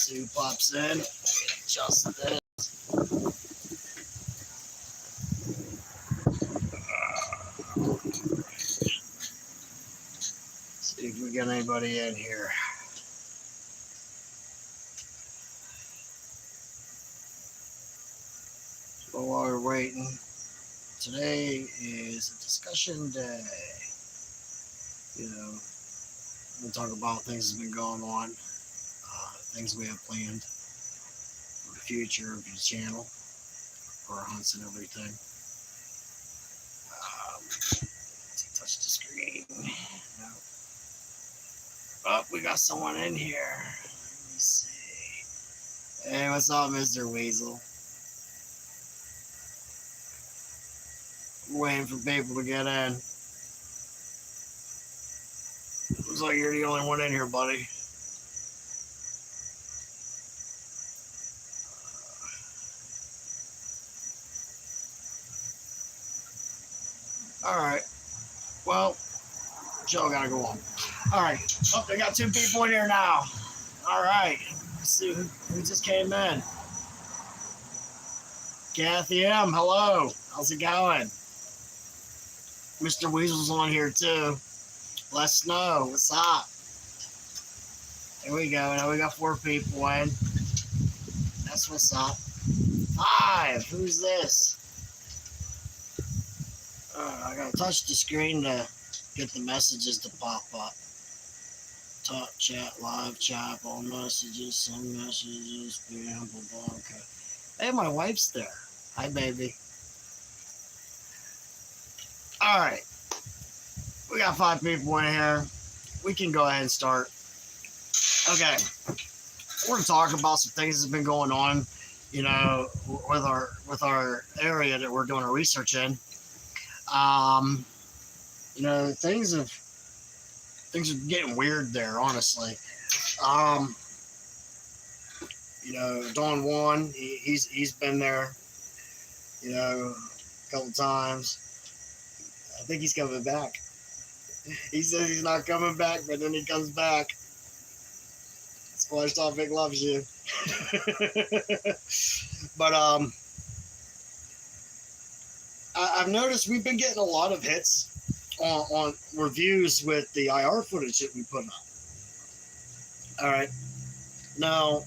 see who pops in. Just this. See if we get anybody in here. So while we're waiting, today is a discussion day. You know, we'll talk about things that's been going on, things we have planned for the future of the channel, for our hunts and everything. Let's touch the screen. No. Oh, we got someone in here. Let me see. Hey, what's up, Mr. Weasel? Waiting for people to get in. Looks like you're the only one in here, buddy. All right. Well, show gotta go on. All right. Oh, they got 2 people in here now. All right. Let's see who just came in. Kathy M. Hello. How's it going? Mr. Weasel's on here too. Let us know. What's up? There we go. Now we got 4 people in. That's what's up. 5. Who's this? I gotta touch the screen to get the messages to pop up. Talk, chat, live chat, all messages, some messages, blah, blah, blah. Okay. Hey, my wife's there. Hi, baby. All right. We got 5 people in here. We can go ahead and start. Okay. We're going to talk about some things that's been going on, you know, with our area that we're doing our research in. You know, things are getting weird there, honestly. You know, Don Juan, he's been there, you know, a couple times. I think he's coming back. He says he's not coming back, but then he comes back. Squatch Topic loves you. But I've noticed we've been getting a lot of hits on reviews with the IR footage that we put up. All right. Now,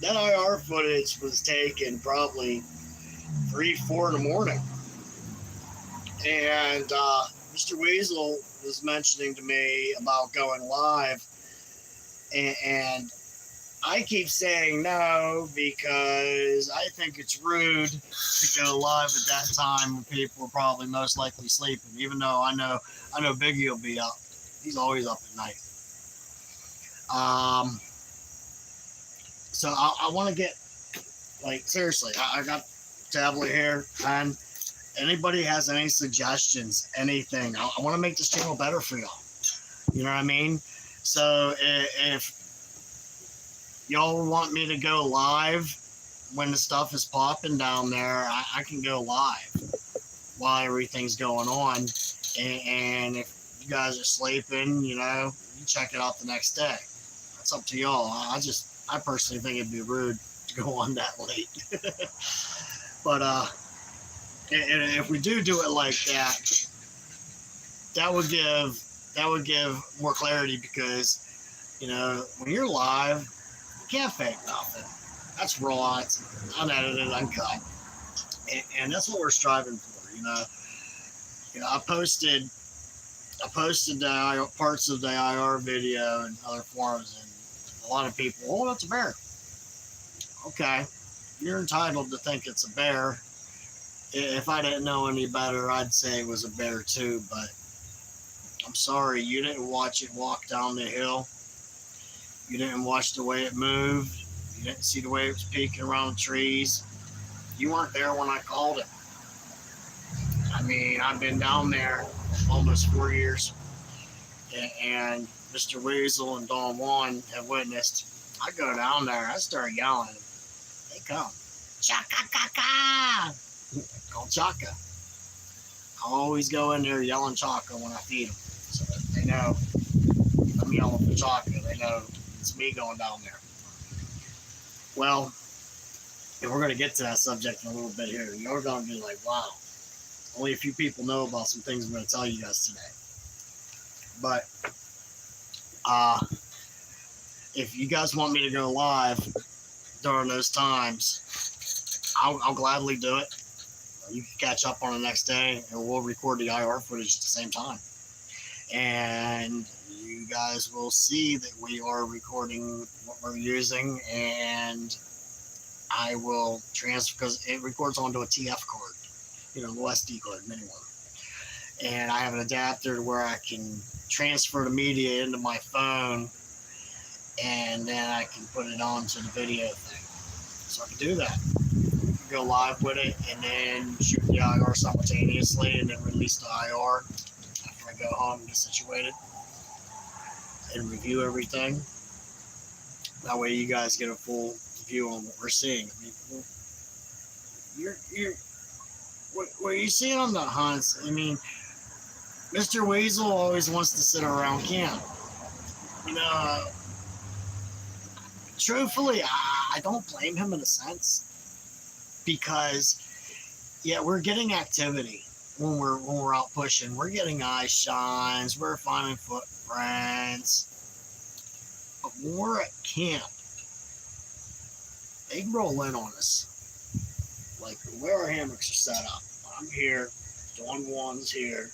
that IR footage was taken probably 3, 4 in the morning. And Mr. Weasel was mentioning to me about going live. And I keep saying no because I think it's rude to go live at that time when people are probably most likely sleeping. Even though I know Biggie will be up. He's always up at night. So I want to get, like, seriously, I got a tablet here, and anybody has any suggestions, anything, I want to make this channel better for y'all. You know what I mean? So if y'all want me to go live when the stuff is popping down there, I can go live while everything's going on. And if you guys are sleeping, you know, you check it out the next day. It's up to y'all. I personally think it'd be rude to go on that late. But if we do it like that, that would give more clarity, because, you know, when you're live, you can't fake nothing. That's raw. It's unedited, uncut, and that's what we're striving for. You know, I posted the parts of the IR video and other forums, and a lot of people, oh, that's a bear. Okay, you're entitled to think it's a bear. If I didn't know any better, I'd say it was a bear too, but I'm sorry, you didn't watch it walk down the hill. You didn't watch the way it moved. You didn't see the way it was peeking around trees. You weren't there when I called it. I mean, I've been down there almost 4 years, and Mr. Weasel and Don Juan have witnessed. I go down there, I start yelling. They come. Chaka-ka-ka! Called Chaka. I always go in there yelling Chaka when I feed them, so that they know I'm yelling for Chaka. They know it's me going down there. Well, and we're going to get to that subject in a little bit here. You're going to be like, wow, only a few people know about some things I'm going to tell you guys today. But if you guys want me to go live during those times, I'll gladly do it. You can catch up on the next day, and we'll record the IR footage at the same time. And you guys will see that we are recording what we're using, and I will transfer, because it records onto a TF card, you know, the SD card, mini one. And I have an adapter where I can transfer the media into my phone, and then I can put it onto the video thing. So I can do that. Go live with it, and then shoot the IR simultaneously, and then release the IR after I go home and get situated, and review everything. That way you guys get a full view on what we're seeing. I mean, what you see on the hunts, I mean, Mr. Weasel always wants to sit around camp. You know, truthfully, I don't blame him in a sense, because yeah, we're getting activity when we're out pushing. We're getting eye shines, we're finding footprints. But when we're at camp, they can roll in on us. Like the way our hammocks are set up. I'm here, Dawn One's here,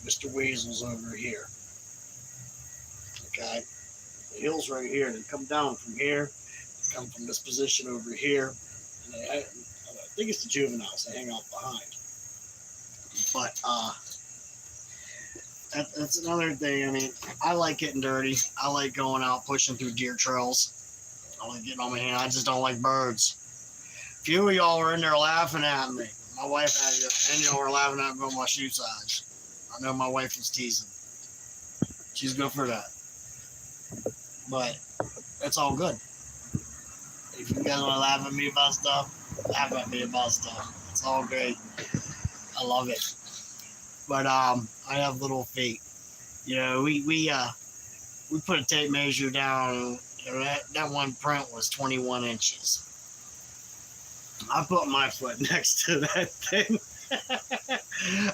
Mr. Weasel's over here. Okay? The hill's right here. They come down from here, they come from this position over here, and I think it's the juveniles. They hang out behind. But that's another thing. I mean, I like getting dirty. I like going out pushing through deer trails. I like getting on my hand. I just don't like birds. A few of y'all are in there laughing at me. My wife had you, and y'all were laughing at me on my shoe size. I know my wife was teasing. She's good for that. But it's all good. If you guys want to laugh at me about stuff, laugh at me about stuff. It's all great. I love it. But I have little feet. You know, we put a tape measure down. You know, that one print was 21 inches. I put my foot next to that thing.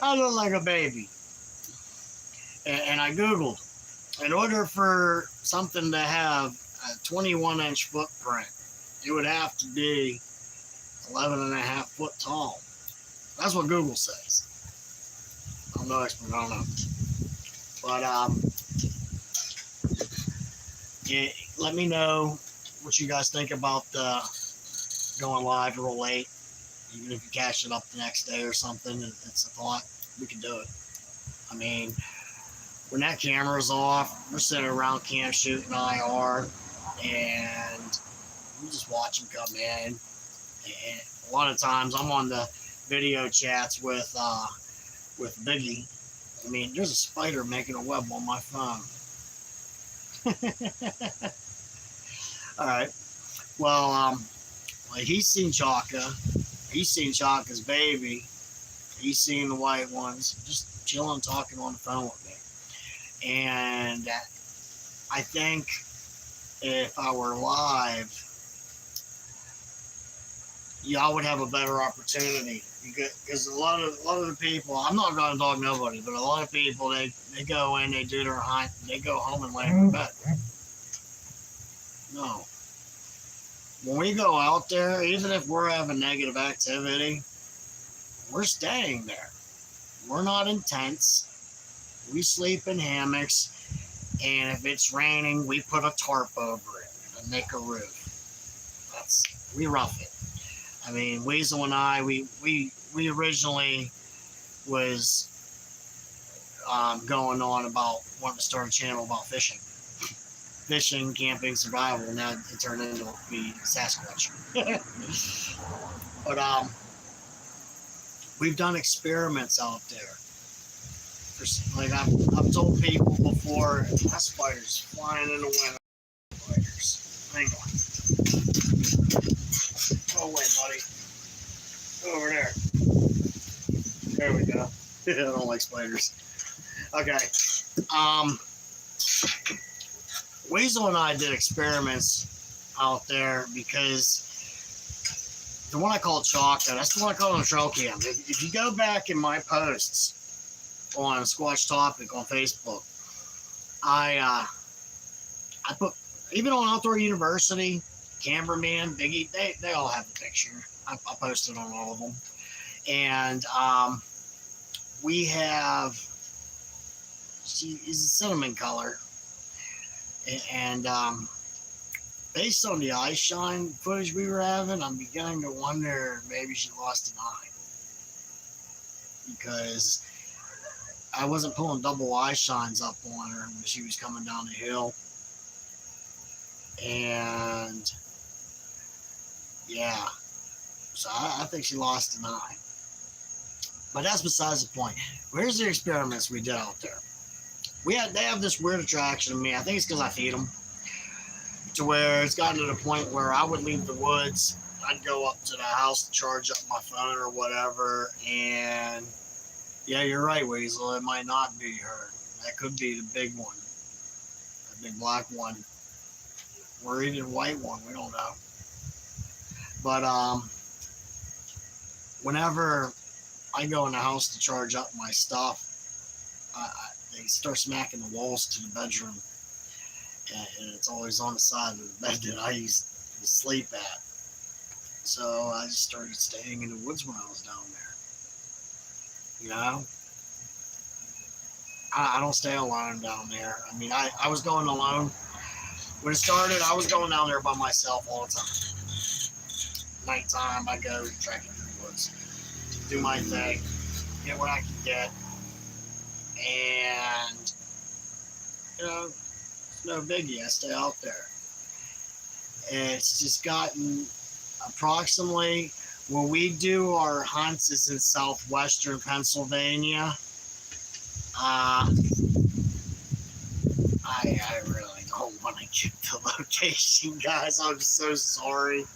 I look like a baby. And I Googled, in order for something to have a 21-inch footprint, it would have to be 11.5 foot tall. That's what Google says. I'm no expert, I don't know. But let me know what you guys think about going live real late. Even if you catch it up the next day or something, it's a thought. We can do it. I mean, when that camera's off, we're sitting around camp shooting IR, and we just watch them come in. And a lot of times I'm on the video chats with Biggie. I mean, there's a spider making a web on my phone. All right. Well, he's seen Chaka. He's seen Chaka's baby. He's seen the white ones. Just chilling, talking on the phone with me. And I think if I were live, y'all would have a better opportunity, because a lot of the people, I'm not going to dog nobody, but a lot of people, they go in, they do their hunt, they go home and lay in bed. No. When we go out there, even if we're having negative activity, we're staying there. We're not in tents. We sleep in hammocks, and if it's raining, we put a tarp over it and make a roof. We rough it. I mean, Weasel and I, we originally was going on about wanting to start a channel about fishing, camping, survival. Now it turned into be Sasquatch. But we've done experiments out there. Like I've told people before, that spider's flying in the wind. Spiders. Hang on. Go away, buddy. Go over there. There we go. I don't like spiders. Okay. Weasel and I did experiments out there, because the one I call Chalka, that's the one I call on trail cam. If you go back in my posts on Squatch Topic on Facebook, I put, even on Outdoor University, Cameraman, Biggie, they all have the picture. I posted on all of them. And we have, she's a cinnamon color. And based on the eye shine footage we were having, I'm beginning to wonder maybe she lost an eye. Because I wasn't pulling double eye shines up on her when she was coming down the hill. And yeah, so I think she lost an eye. But that's besides the point. Where's the experiments we did out there? They have this weird attraction to me. I think it's because I feed them. To where it's gotten to the point where I would leave the woods. I'd go up to the house to charge up my phone or whatever. And yeah, you're right, Weasel. It might not be her. That could be the big one. The big black one. Or even white one. We don't know. But whenever I go in the house to charge up my stuff, they start smacking the walls to the bedroom, and it's always on the side of the bed that I used to sleep at. So I just started staying in the woods when I was down there. You know, I don't stay alone down there. I mean, I was going alone when it started. I was going down there by myself all the time. Nighttime, I go trekking through the woods, do my thing, get what I can get, and you know, it's no biggie. I stay out there. And it's just gotten approximately, when we do our hunts is in southwestern Pennsylvania. I really don't want to get the location, guys. I'm so sorry.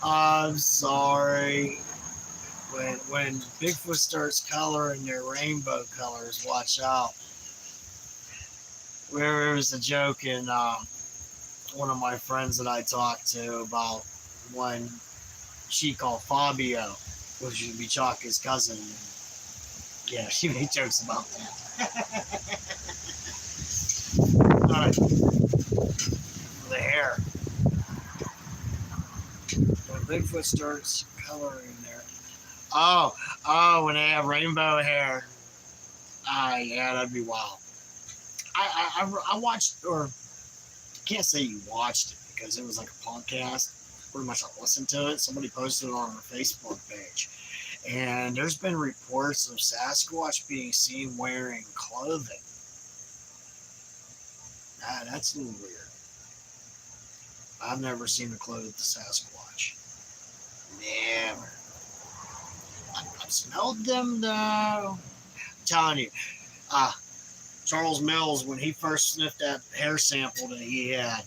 I'm sorry. When Bigfoot starts coloring their rainbow colors, watch out. There was a joke in one of my friends that I talked to about when she called Fabio, which would be Chaka's cousin. Yeah, she made jokes about that. All right. The hair. When Bigfoot starts coloring their... Oh, when they have rainbow hair. Yeah, that'd be wild. I watched, or can't say you watched it because it was like a podcast. Pretty much I listened to it. Somebody posted it on our Facebook page. And there's been reports of Sasquatch being seen wearing clothing. That's a little weird. I've never seen a clothed Sasquatch. Never. I've smelled them though. I'm telling you. Charles Mills, when he first sniffed that hair sample that he had,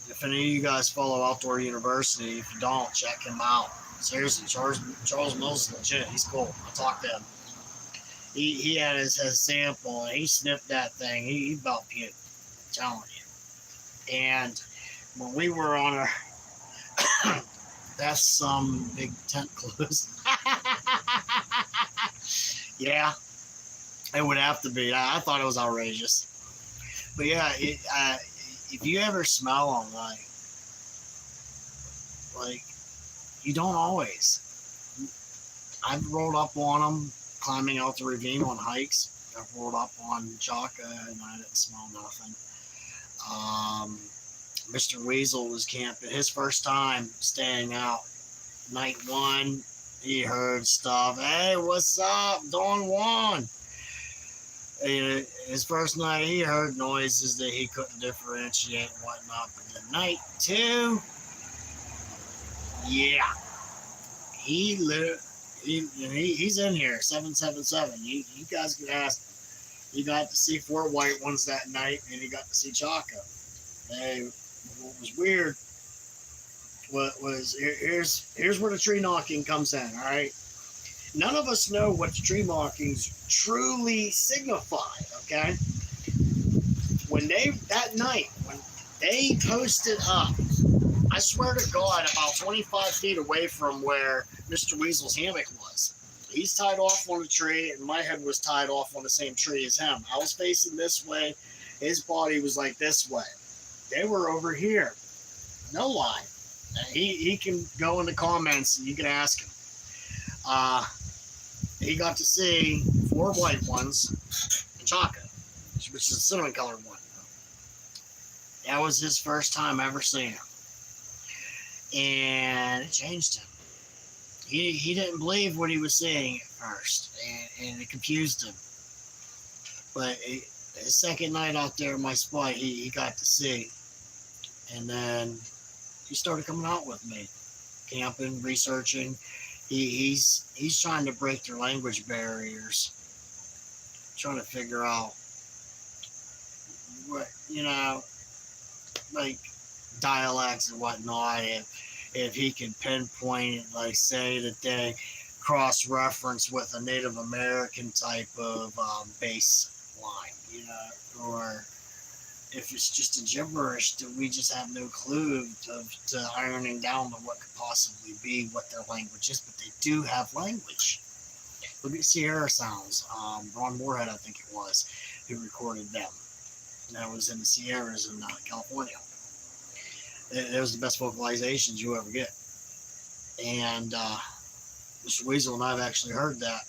if any of you guys follow Outdoor University, if you don't, check him out. Seriously, Charles Mills is legit. He's cool. I talked to him. He had his sample, and he sniffed that thing. He about puked. I'm telling you. And when we were on our... that's some big tent clothes. Yeah. It would have to be. I thought it was outrageous. But yeah, if you ever smell them, like you don't always. I've rolled up on them climbing out the ravine on hikes. I've rolled up on Chaka and I didn't smell nothing. Mr. Weasel was camping. His first time staying out. Night one, he heard stuff. Hey, what's up? Dawn one. His first night, he heard noises that he couldn't differentiate and whatnot. But the night two, yeah, he's in here, 777. You guys can ask him. He got to see 4 white ones that night, and he got to see Chaka. What was weird was here's where the tree knocking comes in. All right. None of us know what the tree markings truly signify, okay? When they posted up I swear to God, about 25 feet away from where Mr. Weasel's hammock was. He's tied off on a tree, and my head was tied off on the same tree as him. I was facing this way. His body was like this way. They were over here. No lie. He can go in the comments and you can ask him. He got to see 4 white ones and Chaka, which is a cinnamon colored one. That was his first time ever seeing him. And it changed him. He didn't believe what he was seeing at first, and it confused him. But his second night out there in my spot, he got to see. And then he started coming out with me, camping, researching. He's trying to break their language barriers, trying to figure out what, like dialects and whatnot. If he can pinpoint, like say that they cross-reference with a Native American type of baseline, or if it's just a gibberish that we just have no clue to ironing down to what could possibly be what their language is, but they do have language. Look at Sierra Sounds. Ron Moorhead, I think it was, who recorded them. That was in the Sierras in California. It was the best vocalizations you ever get. And Mr. Weasel and I have actually heard that.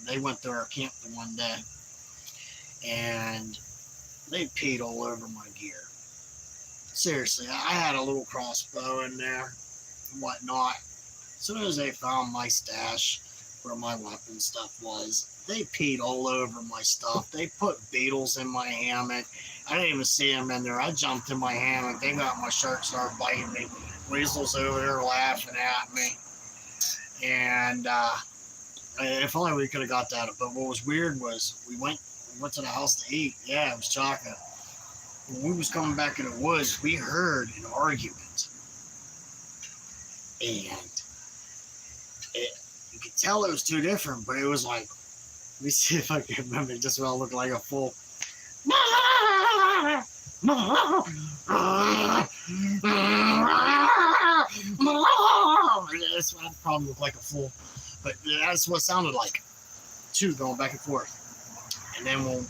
They went to our camp the one day, and they peed all over my gear. Seriously, I had a little crossbow in there and whatnot. As soon as they found my stash where my weapon stuff was, they peed all over my stuff. They put beetles in my hammock. I didn't even see them in there. I jumped in my hammock. They got my shirt, started biting me. Weasel's over there laughing at me. And if only we could have got that. But what was weird was we went to the house to eat. Yeah, it was Chaka. When we was coming back in the woods, we heard an argument. And you could tell it was two different, but it was like, let me see if I can remember. It just about looked like a full. That's what probably looked like a full, but that's what it sounded like. Two going back and forth. And then when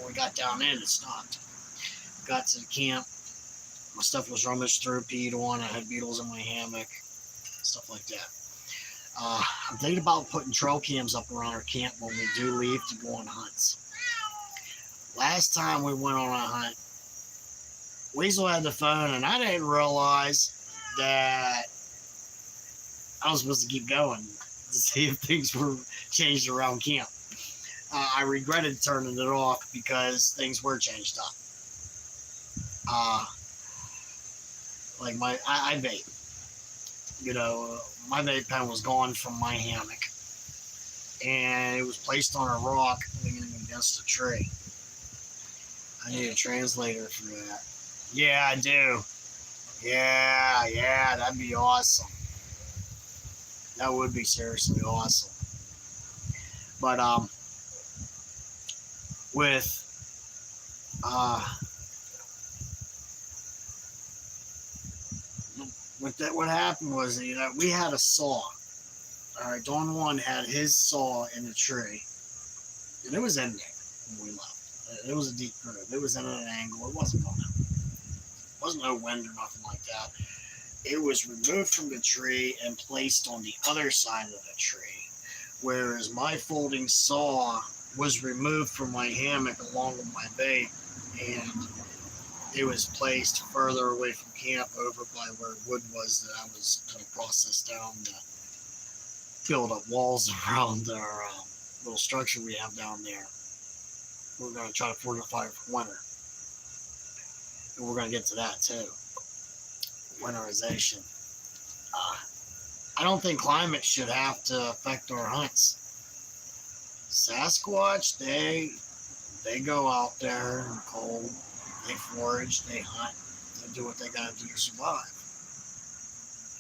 we got down in, it stopped. Got to the camp. My stuff was rummaged through, peed on. I had beetles in my hammock, stuff like that. I'm thinking about putting trail cams up around our camp when we do leave to go on hunts. Last time we went on a hunt, Weasel had the phone, and I didn't realize that I was supposed to keep going to see if things were changed around camp. I regretted turning it off because things were changed up. Like I vape. My vape pen was gone from my hammock, and it was placed on a rock leaning against a tree. I need a translator for that. Yeah, I do. Yeah, that'd be awesome. That would be seriously awesome. But what happened was, we had a saw. All right, Don Juan had his saw in the tree, and it was in there when we left. It was a deep groove. It was in an angle. It wasn't going out. There wasn't no wind or nothing like that. It was removed from the tree and placed on the other side of the tree, whereas my folding saw was removed from my hammock along with my bait, and it was placed further away from camp over by where wood was that I was going to process down to build up walls around our little structure we have down there. We're going to try to fortify it for winter. And we're going to get to that too. Winterization. I don't think climate should have to affect our hunts. Sasquatch, they go out there in the cold, they forage, they hunt, they do what they gotta do to survive.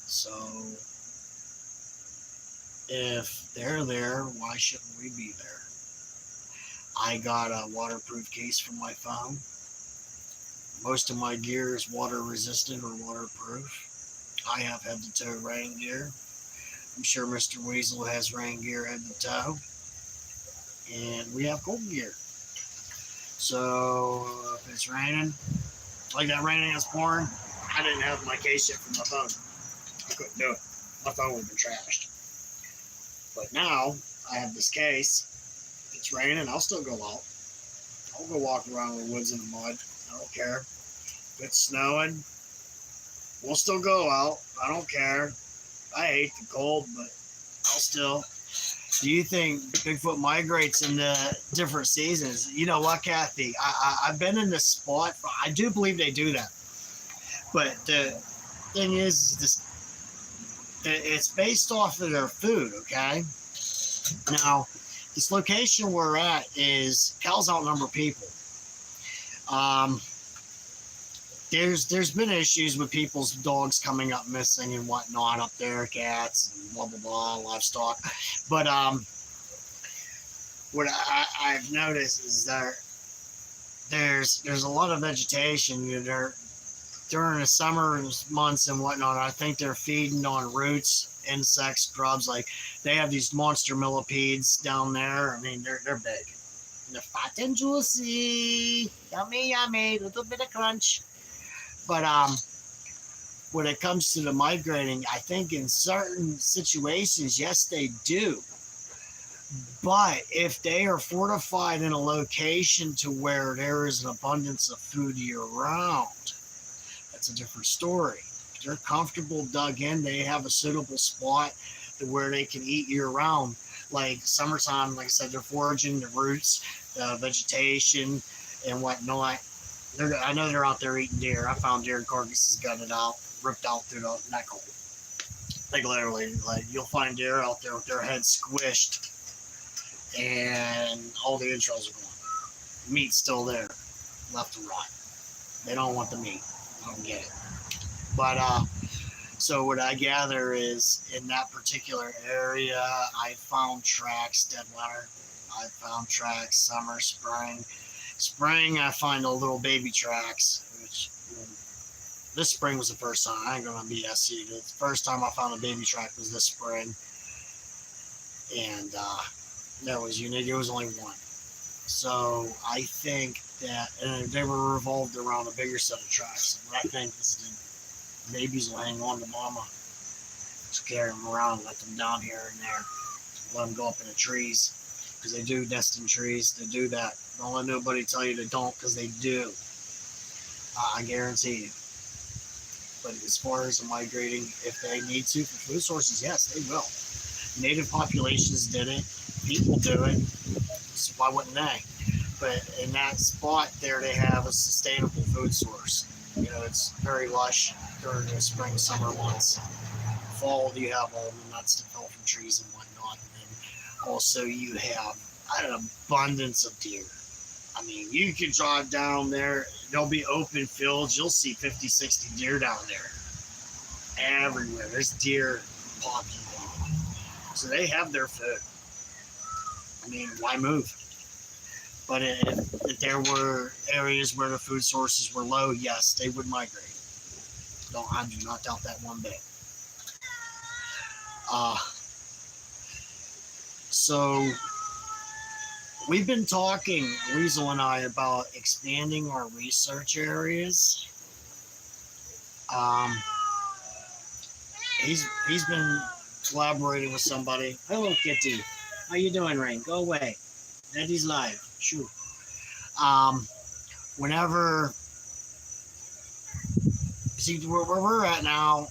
So if they're there, why shouldn't we be there? I got a waterproof case for my phone. Most of my gear is water resistant or waterproof. I have head-to-toe rain gear. I'm sure Mr. Weasel has rain gear head-to-toe. And we have cold gear. So if it's raining, like that raining is pouring, I didn't have my case yet for my phone. I couldn't do it. My phone would have been trashed. But now I have this case. If it's raining, I'll still go out. I'll go walk around in the woods in the mud. I don't care. If it's snowing, we'll still go out. I don't care. I hate the cold, but I'll still. Do you think Bigfoot migrates in the different seasons? You know what, Kathy? I've been in this spot. I do believe they do that. But the thing is this, it's based off of their food, okay? Now, this location we're at is cows outnumber people. There's been issues with people's dogs coming up missing and whatnot up there, cats and blah blah blah, livestock. But what I've noticed is there's a lot of vegetation. During the summer months and whatnot, I think they're feeding on roots, insects, grubs. Like they have these monster millipedes down there. I mean, they're big. And they're fat and juicy. Yummy, yummy. Little bit of crunch. But when it comes to the migrating, I think in certain situations, yes, they do. But if they are fortified in a location to where there is an abundance of food year-round, that's a different story. If they're comfortable dug in, they have a suitable spot to where they can eat year-round. Like summertime, like I said, they're foraging the roots, the vegetation, and whatnot. I know they're out there eating deer. I found deer carcasses gutted out, ripped out through the neck hole. Like literally, like you'll find deer out there with their heads squished, and all the entrails are gone. Meat's still there, left to rot. They don't want the meat. I don't get it. But so what I gather is in that particular area, I found tracks dead winter. I found tracks summer, spring. Spring, I find a little baby tracks, which this spring was the first time. I ain't gonna BS you. The first time I found a baby track was this spring, and that was unique. It was only one. So I think that they were revolved around a bigger set of tracks. And what I think is the babies will hang on to mama, just carry them around, let them down here and there, let them go up in the trees. Because they do nest in trees, they do that. Don't let nobody tell you they don't, because they do. I guarantee you. But as far as migrating, if they need to for food sources, yes, they will. Native populations did it. People do it. So why wouldn't they? But in that spot there, they have a sustainable food source. You know, it's very lush during the spring, summer months. Fall, you have all the nuts that fell from trees and whatnot. Also, you have an abundance of deer. I mean, you can drive down there. There'll be open fields. You'll see 50, 60 deer down there. Everywhere. There's deer populated. So they have their food. I mean, why move? But if there were areas where the food sources were low, yes, they would migrate. I do not doubt that one bit. So we've been talking, Weasel and I, about expanding our research areas. He's been collaborating with somebody. Hello, Kitty. How you doing, Rain? Go away. Eddie's live. Shoot. Whenever, see where we're at now,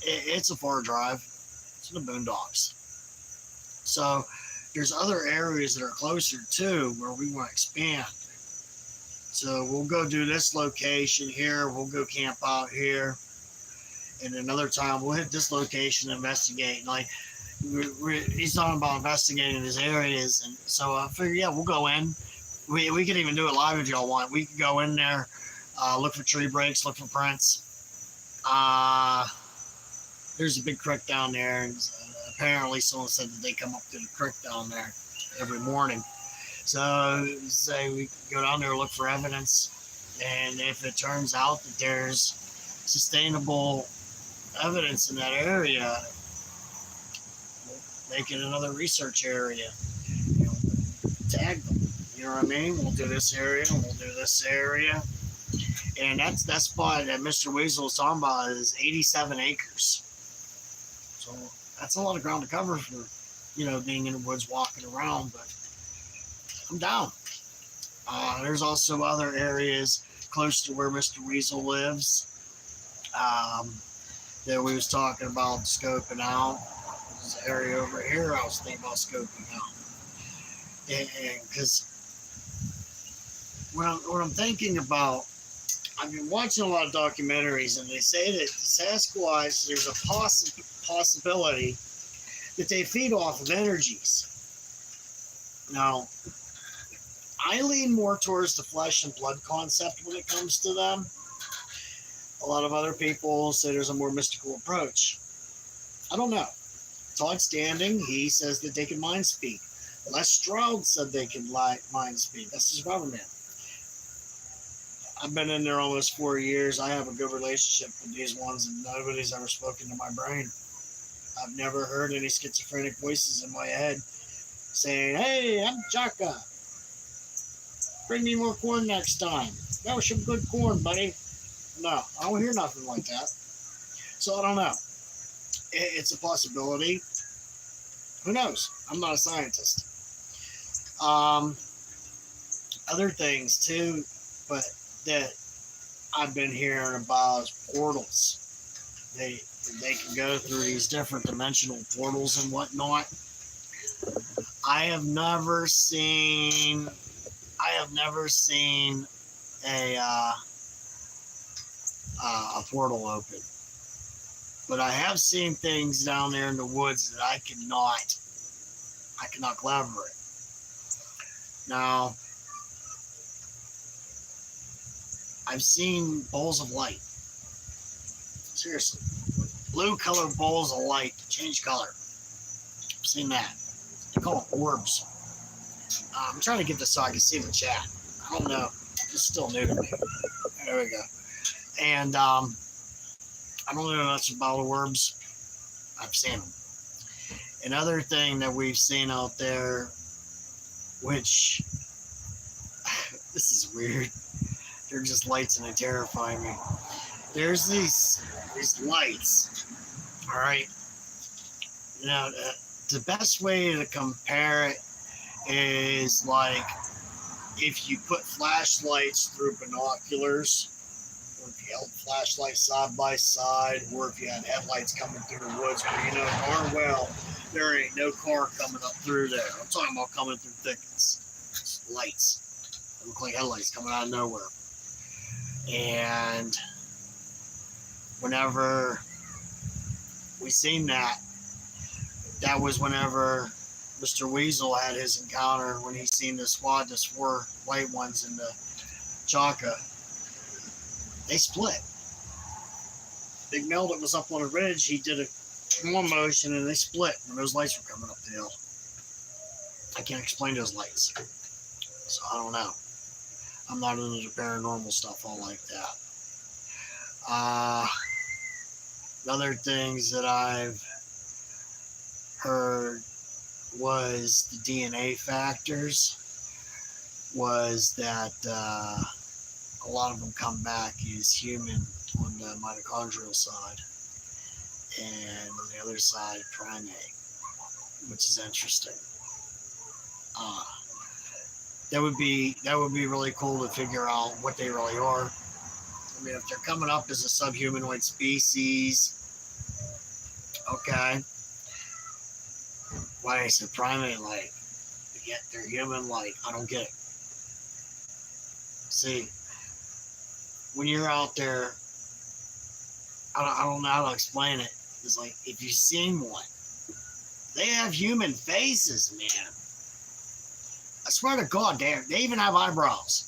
it's a far drive. It's in the boondocks. So there's other areas that are closer to where we want to expand. So we'll go do this location here. We'll go camp out here. And another time we'll hit this location and investigate. And like he's talking about investigating his areas. And so I figured, yeah, we'll go in. We could even do it live if y'all want. We could go in there, look for tree breaks, look for prints. There's a big creek down there. And apparently someone said that they come up to the creek down there every morning. So say we go down there, look for evidence, and if it turns out that there's sustainable evidence in that area, we'll make it another research area. You know, tag them. You know what I mean? We'll do this area, and we'll do this area. And that spot that Mr. Weasel was talking about is 87 acres. So that's a lot of ground to cover for, you know, being in the woods, walking around, but I'm down. There's also other areas close to where Mr. Weasel lives that we was talking about scoping out. There's an area over here I was thinking about scoping out. And because what I'm thinking about, I've been watching a lot of documentaries, and they say that the Sasquatch, there's a possibility that they feed off of energies. Now, I lean more towards the flesh and blood concept when it comes to them. A lot of other people say there's a more mystical approach. I don't know. Todd Standing, he says that they can mind speak. Les Stroud said they can mind speak. That's his government. I've been in there almost 4 years. I have a good relationship with these ones, and nobody's ever spoken to my brain. I've never heard any schizophrenic voices in my head saying, "Hey, I'm Chaka. Bring me more corn next time. That was some good corn, buddy." No, I don't hear nothing like that. So I don't know. It's a possibility. Who knows? I'm not a scientist. Other things too, but that I've been hearing about is portals. They can go through these different dimensional portals and whatnot. I have never seen a portal open, but I have seen things down there in the woods that I cannot collaborate. Now, I've seen bowls of light. Seriously, blue colored bowls of light change color. I've seen that. They call them orbs. I'm trying to get this so I can see the chat. I don't know. It's still new to me. There we go. And I don't know much about orbs. I've seen them. Another thing that we've seen out there, which this is weird. They're just lights and they terrify me. There's these lights. All right. Now, the best way to compare it is like if you put flashlights through binoculars, or if you held flashlights side by side, or if you had headlights coming through the woods where you know darn well there ain't no car coming up through there. I'm talking about coming through thickets. It's lights. They look like headlights coming out of nowhere. And whenever we seen that was whenever Mr. Weasel had his encounter when he seen the squad, the 4 white ones in the Chaka. They split. Big Mel that was up on a ridge, he did a one motion and they split when those lights were coming up the hill. I can't explain those lights. So I don't know. I'm not into the paranormal stuff all like that. Other things that I've heard was the DNA factors was that a lot of them come back as human on the mitochondrial side, and on the other side primate, which is interesting. That would be really cool to figure out what they really are. I mean, if they're coming up as a subhumanoid species, okay. Why is it primate like, yet they're human like? I don't get it. See, when you're out there, I don't know how to explain it. It's like, if you've seen one, they have human faces, man. I swear to God, they even have eyebrows.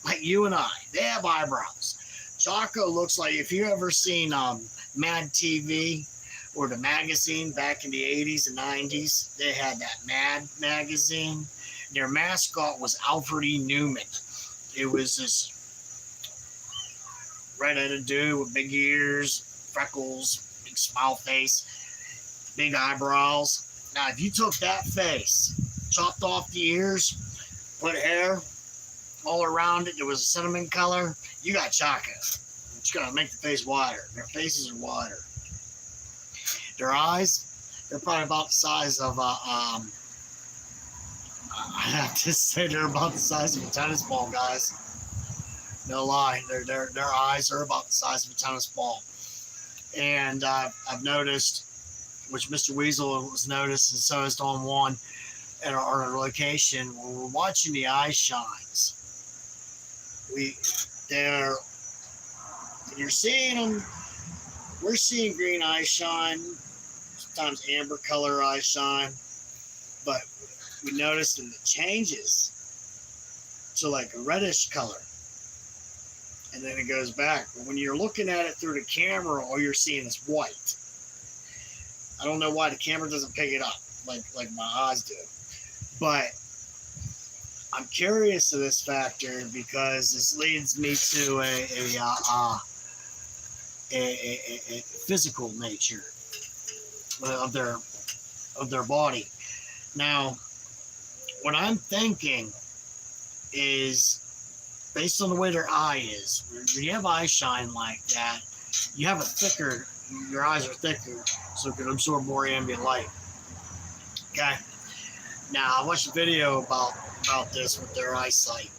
Like you and I. They have eyebrows. Chaco looks like, if you ever seen Mad TV or the magazine back in the 80s and 90s, they had that Mad magazine. Their mascot was Alfred E. Newman. It was this red-headed dude with big ears, freckles. big smile face, big eyebrows. Now, if you took that face, chopped off the ears, put hair all around it, it was a cinnamon color, you got chocolate. It's going to make the face wider. Their faces are wider. Their eyes, they're probably about the size of I have to say they're about the size of a tennis ball, guys. No lie, their eyes are about the size of a tennis ball. And I've noticed, which Mr. Weasel has noticed, and so has Don Juan at our location, when we're watching the eye shines, you're seeing them. We're seeing green eye shine, sometimes amber color eye shine, but we noticed that it changes to like a reddish color, and then it goes back. But when you're looking at it through the camera, all you're seeing is white. I don't know why the camera doesn't pick it up like my eyes do, but I'm curious of this factor because this leads me to a physical nature of their body. Now, what I'm thinking is, based on the way their eye is, when you have eye shine like that, you have your eyes are thicker, so it can absorb more ambient light. Okay. Now, I watched a video about this with their eyesight,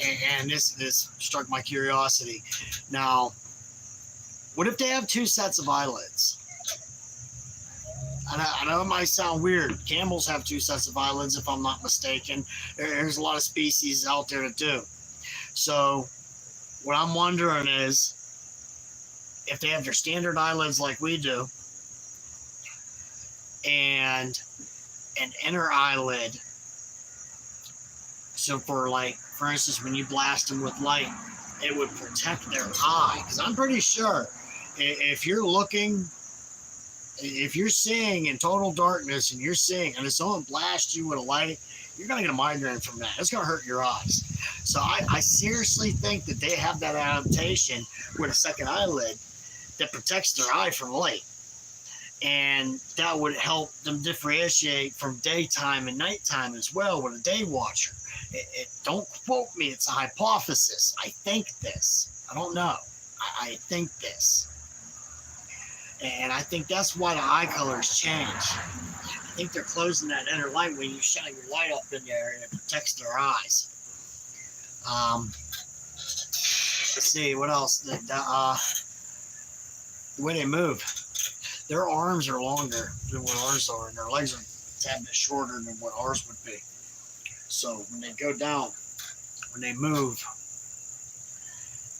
and this struck my curiosity. Now, what if they have two sets of eyelids? I know it might sound weird. Camels have two sets of eyelids, if I'm not mistaken. There's a lot of species out there that do. So, what I'm wondering is, if they have their standard eyelids like we do, and an inner eyelid, so for instance, when you blast them with light, it would protect their eye. Because I'm pretty sure if you're seeing in total darkness and and if someone blasts you with a light, you're going to get a migraine from that. It's going to hurt your eyes. So I seriously think that they have that adaptation with a second eyelid that protects their eye from light. And that would help them differentiate from daytime and nighttime as well with a day watcher. Don't quote me, it's a hypothesis. I think this. I don't know. I think this. And I think that's why the eye colors change. I think they're closing that inner light when you shine your light up in there, and it protects their eyes. Let's see, what else? The way they move. Their arms are longer than what ours are, and their legs are a tad bit shorter than what ours would be. So when they go down, when they move,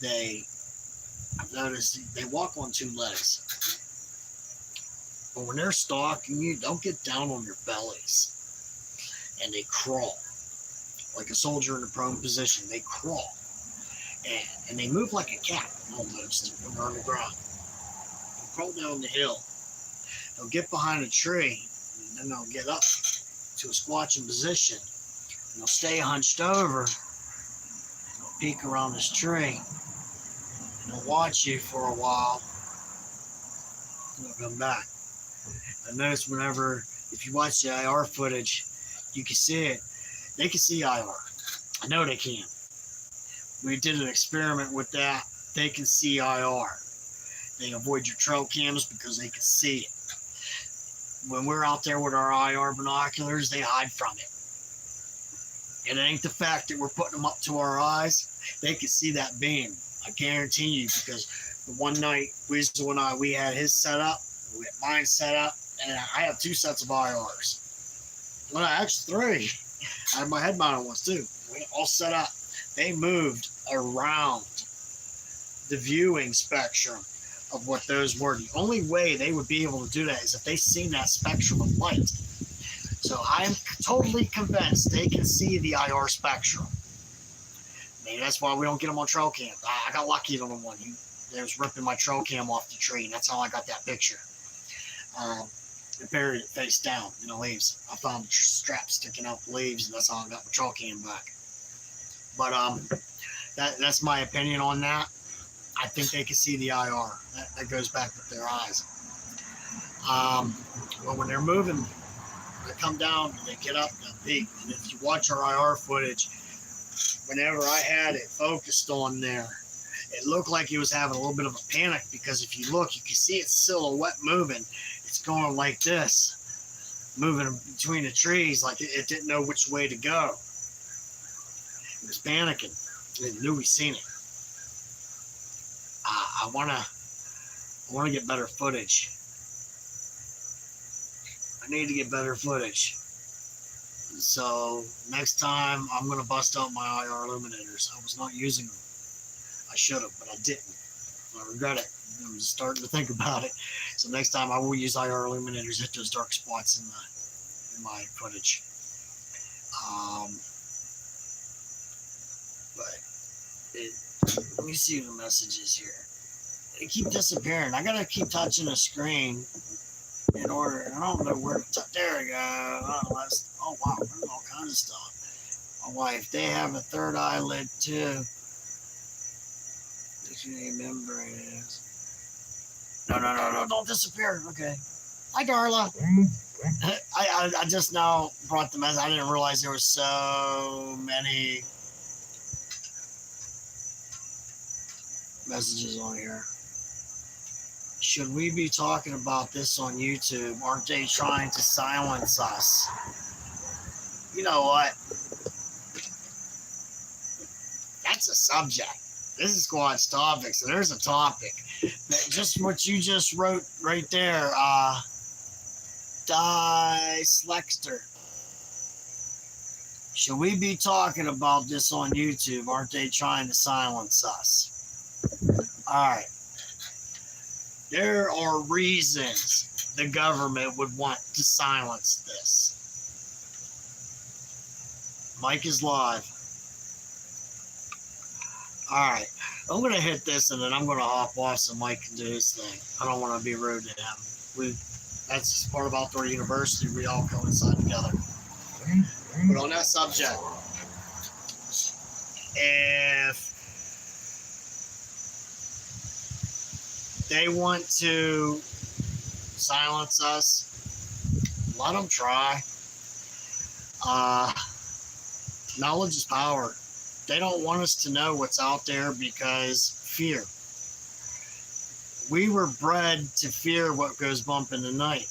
I've noticed they walk on two legs. But when they're stalking you, don't get down on your bellies. And they crawl. Like a soldier in a prone position, they crawl. And they move like a cat, almost, when they're on the ground. They'll crawl down the hill. They'll get behind a tree, and then they'll get up to a squatching position. And they'll stay hunched over, and they'll peek around this tree, and they'll watch you for a while, and they'll come back. I notice if you watch the IR footage, you can see it. They can see IR. I know they can. We did an experiment with that. They can see IR. They avoid your trail cams because they can see it. When we're out there with our IR binoculars, they hide from it. And it ain't the fact that we're putting them up to our eyes. They can see that beam. I guarantee you, because the one night, Weasel and we had his set up, we had mine set up, and I have two sets of IRs. Well, actually three. I had my head mounted ones too. We all set up. They moved around the viewing spectrum of what those were. The only way they would be able to do that is if they seen that spectrum of light. So I'm totally convinced they can see the IR spectrum. Maybe that's why we don't get them on trail cam. I got lucky on the one. He was ripping my trail cam off the tree, and that's how I got that picture. I buried it face down in the leaves. I found the strap sticking out the leaves, and that's how I got my trail cam back. But that's my opinion on that. I think they can see the IR. That goes back with their eyes. But when they're moving, they come down and they get up the peak. And if you watch our IR footage, whenever I had it focused on there, it looked like he was having a little bit of a panic, because if you look, you can see its silhouette moving. It's going like this, moving between the trees like it didn't know which way to go. It was panicking. It knew we seen it. I wanna get better footage. I need to get better footage. So next time I'm gonna bust out my IR illuminators. I was not using them. I should have, but I didn't. I regret it. I'm just starting to think about it. So next time I will use IR illuminators, hit those dark spots in my footage. Let me see the messages here. They keep disappearing. I gotta keep touching the screen in order. I don't know where to touch. There we go. Oh wow, there's all kinds of stuff. My wife, they have a third eyelid too. Membrane is. No, don't disappear. Okay. Hi, Darla. I just now brought the message. I didn't realize there were so many messages on here. Should we be talking about this on YouTube? Aren't they trying to silence us? You know what? That's a subject. This is Squatch Topics, so there's a topic. Just what you just wrote right there, Dyslexter. Should we be talking about this on YouTube? Aren't they trying to silence us? All right. There are reasons the government would want to silence this. Mike is live. All right. I'm going to hit this and then I'm going to hop off so Mike can do his thing. I don't want to be rude to him. That's part of Outdoor University. We all coincide together. But on that subject, if they want to silence us, let them try. Knowledge is power. They don't want us to know what's out there because fear. We were bred to fear what goes bump in the night.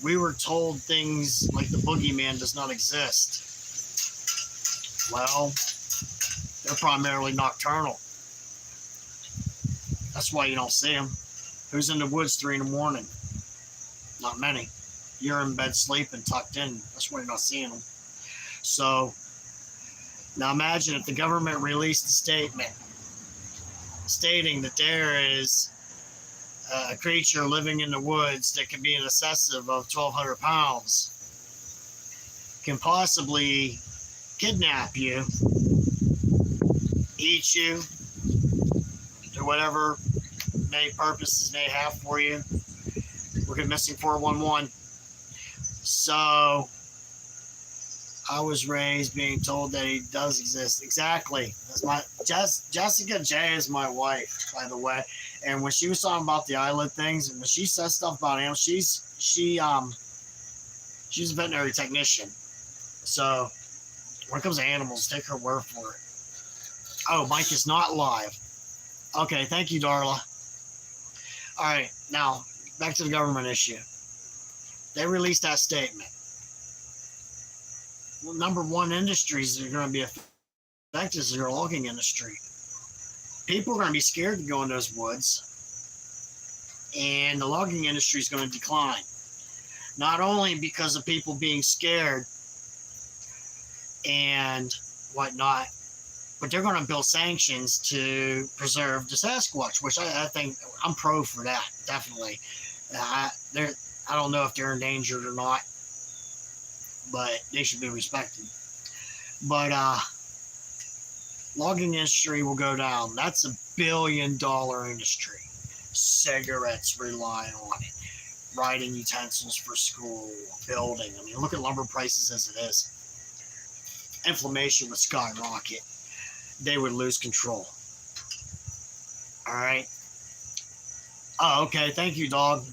We were told things like the boogeyman does not exist. Well, they're primarily nocturnal. That's why you don't see them. Who's in the woods 3 in the morning? Not many. You're in bed sleeping, tucked in. That's why you're not seeing them. So, now imagine if the government released a statement stating that there is a creature living in the woods that can be in excess of 1,200 pounds, can possibly kidnap you, eat you, do whatever purposes they have for you. We'll get missing 411. So I was raised being told that he does exist. Exactly. That's my Jessica J is my wife, by the way. And when she was talking about the eyelid things, and when she says stuff about animals, she's a veterinary technician. So when it comes to animals, take her word for it. Oh, Mike is not live. Okay, thank you, Darla. All right, now back to the government issue. They released that statement. Well, number one industries that are going to be affected is the logging industry. People are going to be scared to go in those woods, and the logging industry is going to decline. Not only because of people being scared and whatnot, but they're going to build sanctions to preserve the Sasquatch, which I think I'm pro for that, definitely. I don't know if they're endangered or not, but they should be respected. But logging industry will go down. That's $1 billion industry. Cigarettes rely on it. Writing utensils for school, building. I mean, look at lumber prices as it is. Inflammation would skyrocket. They would lose control. All right. Oh, okay. Thank you, dog.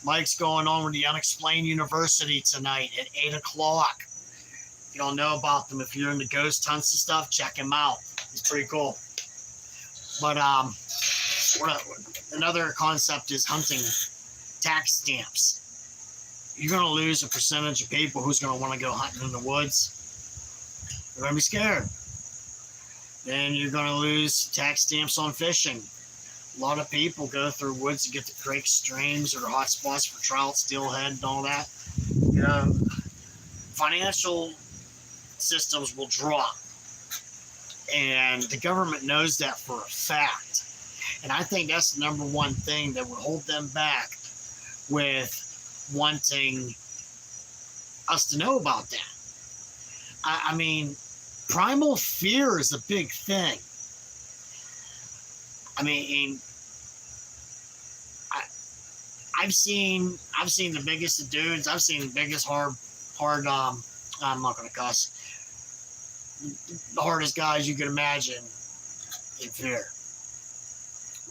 Mike's going on with the Unexplained University tonight at 8 o'clock. If you don't know about them, if you're into ghost hunts and stuff, check him out. He's pretty cool. But another concept is hunting tax stamps. You're going to lose a percentage of people who's going to want to go hunting in the woods. They're going to be scared. Then you're going to lose tax stamps on fishing. A lot of people go through woods to get the creeks, streams, or hot spots for trout, steelhead, and all that. You know, financial systems will drop. And the government knows that for a fact. And I think that's the number one thing that would hold them back with wanting us to know about that. I mean, primal fear is a big thing. I mean, I've seen the biggest of dudes. I've seen the biggest hard. I'm not gonna cuss. The hardest guys you can imagine in fear.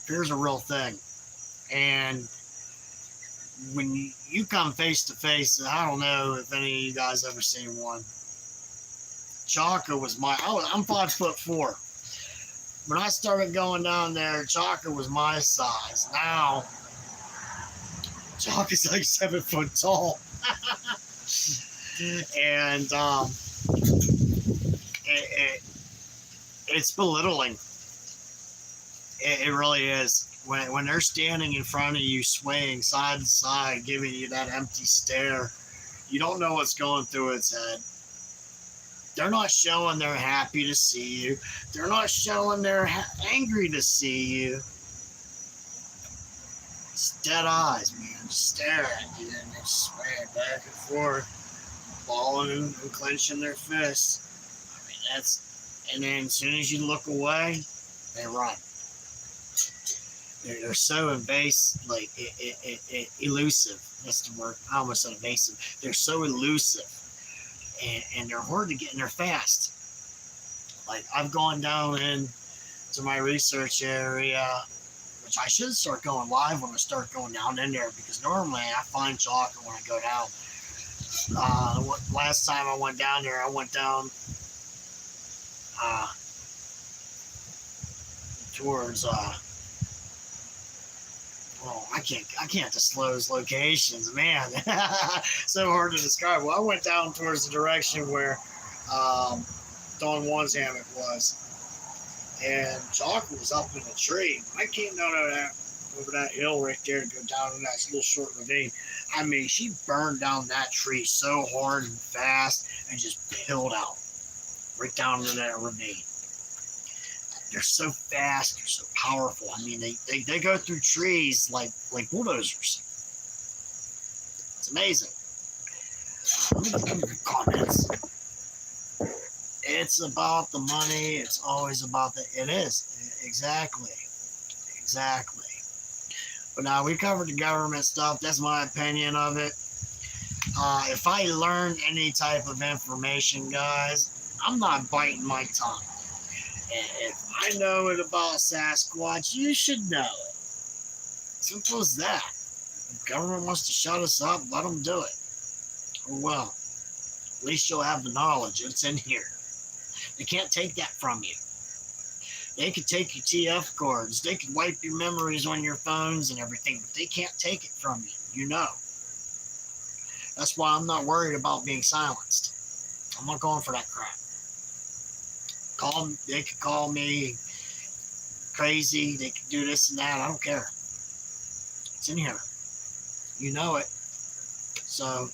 Fear's a real thing, and when you come face to face, I don't know if any of you guys ever seen one. Chaka was I'm 5'4". When I started going down there, Chaka was my size. Now, Chaka's like 7 foot tall. And it's belittling. It really is. When they're standing in front of you, swaying side to side, giving you that empty stare, you don't know what's going through its head. They're not showing they're happy to see you. They're not showing they're angry to see you. It's dead eyes, man. Just stare at you, and they're swaying back and forth, balling and clenching their fists. I mean, and then as soon as you look away, they run. They're so invasive, like elusive. That's the word. I almost said invasive. They're so elusive, and they're hard to get in there fast. Like, I've gone down into my research area, which I should start going live when I start going down in there, because normally I find chocolate when I go down. Last time I went down there, I went down towards I can't disclose locations, man. So hard to describe. Well, I went down towards the direction where Don Juan's hammock was, and Chalk was up in a tree. I came down over that hill right there to go down in that little short ravine. I mean, she burned down that tree so hard and fast and just peeled out right down into that ravine. They're so fast, they're so powerful. I mean, they go through trees like bulldozers. It's amazing. Let me give you comments. It's about the money. It's always about it is. Exactly. But now we covered the government stuff. That's my opinion of it. If I learned any type of information, guys, I'm not biting my tongue. If I know it about Sasquatch, you should know it. Simple as that. If the government wants to shut us up, let them do it. Oh well. At least you'll have the knowledge. It's in here. They can't take that from you. They could take your TF cards. They could wipe your memories on your phones and everything, but they can't take it from you. You know. That's why I'm not worried about being silenced. I'm not going for that crap. They could call me crazy. They could do this and that. I don't care. It's in here. You know it. So,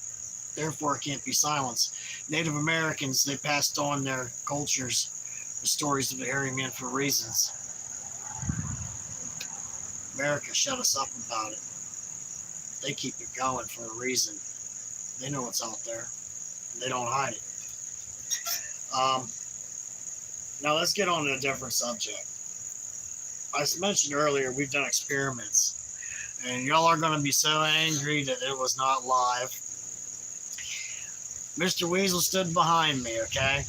therefore, it can't be silenced. Native Americans, they passed on their cultures, the stories of the hairy man for reasons. America shut us up about it. They keep it going for a reason. They know what's out there. They don't hide it. Now let's get on to a different subject. I mentioned earlier, we've done experiments, and y'all are going to be so angry that it was not live. Mr. Weasel stood behind me, okay?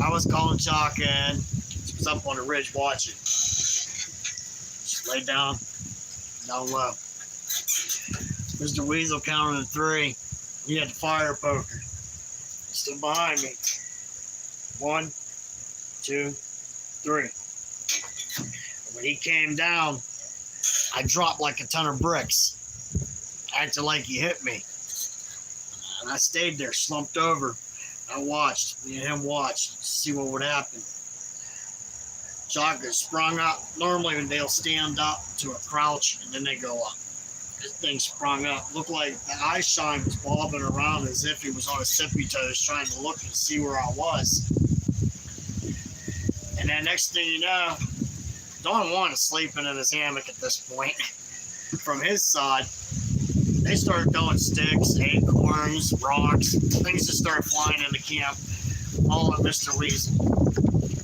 I was calling Chalk in. She was up on the ridge watching. She laid down low. Mr. Weasel counted to 3. He had the fire poker. He stood behind me. 1, 2, 3. When he came down, I dropped like a ton of bricks. Acted like he hit me. And I stayed there, slumped over. I watched. Me and him watched to see what would happen. Chaka sprung up. Normally they'll stand up to a crouch and then they go up. This thing sprung up. Looked like the eye shine was bobbing around as if he was on his tippy toes trying to look and see where I was. And then next thing you know, Don Juan is sleeping in his hammock at this point. From his side, they started throwing sticks, acorns, rocks, things that started flying into camp, all at Mr. Weasel.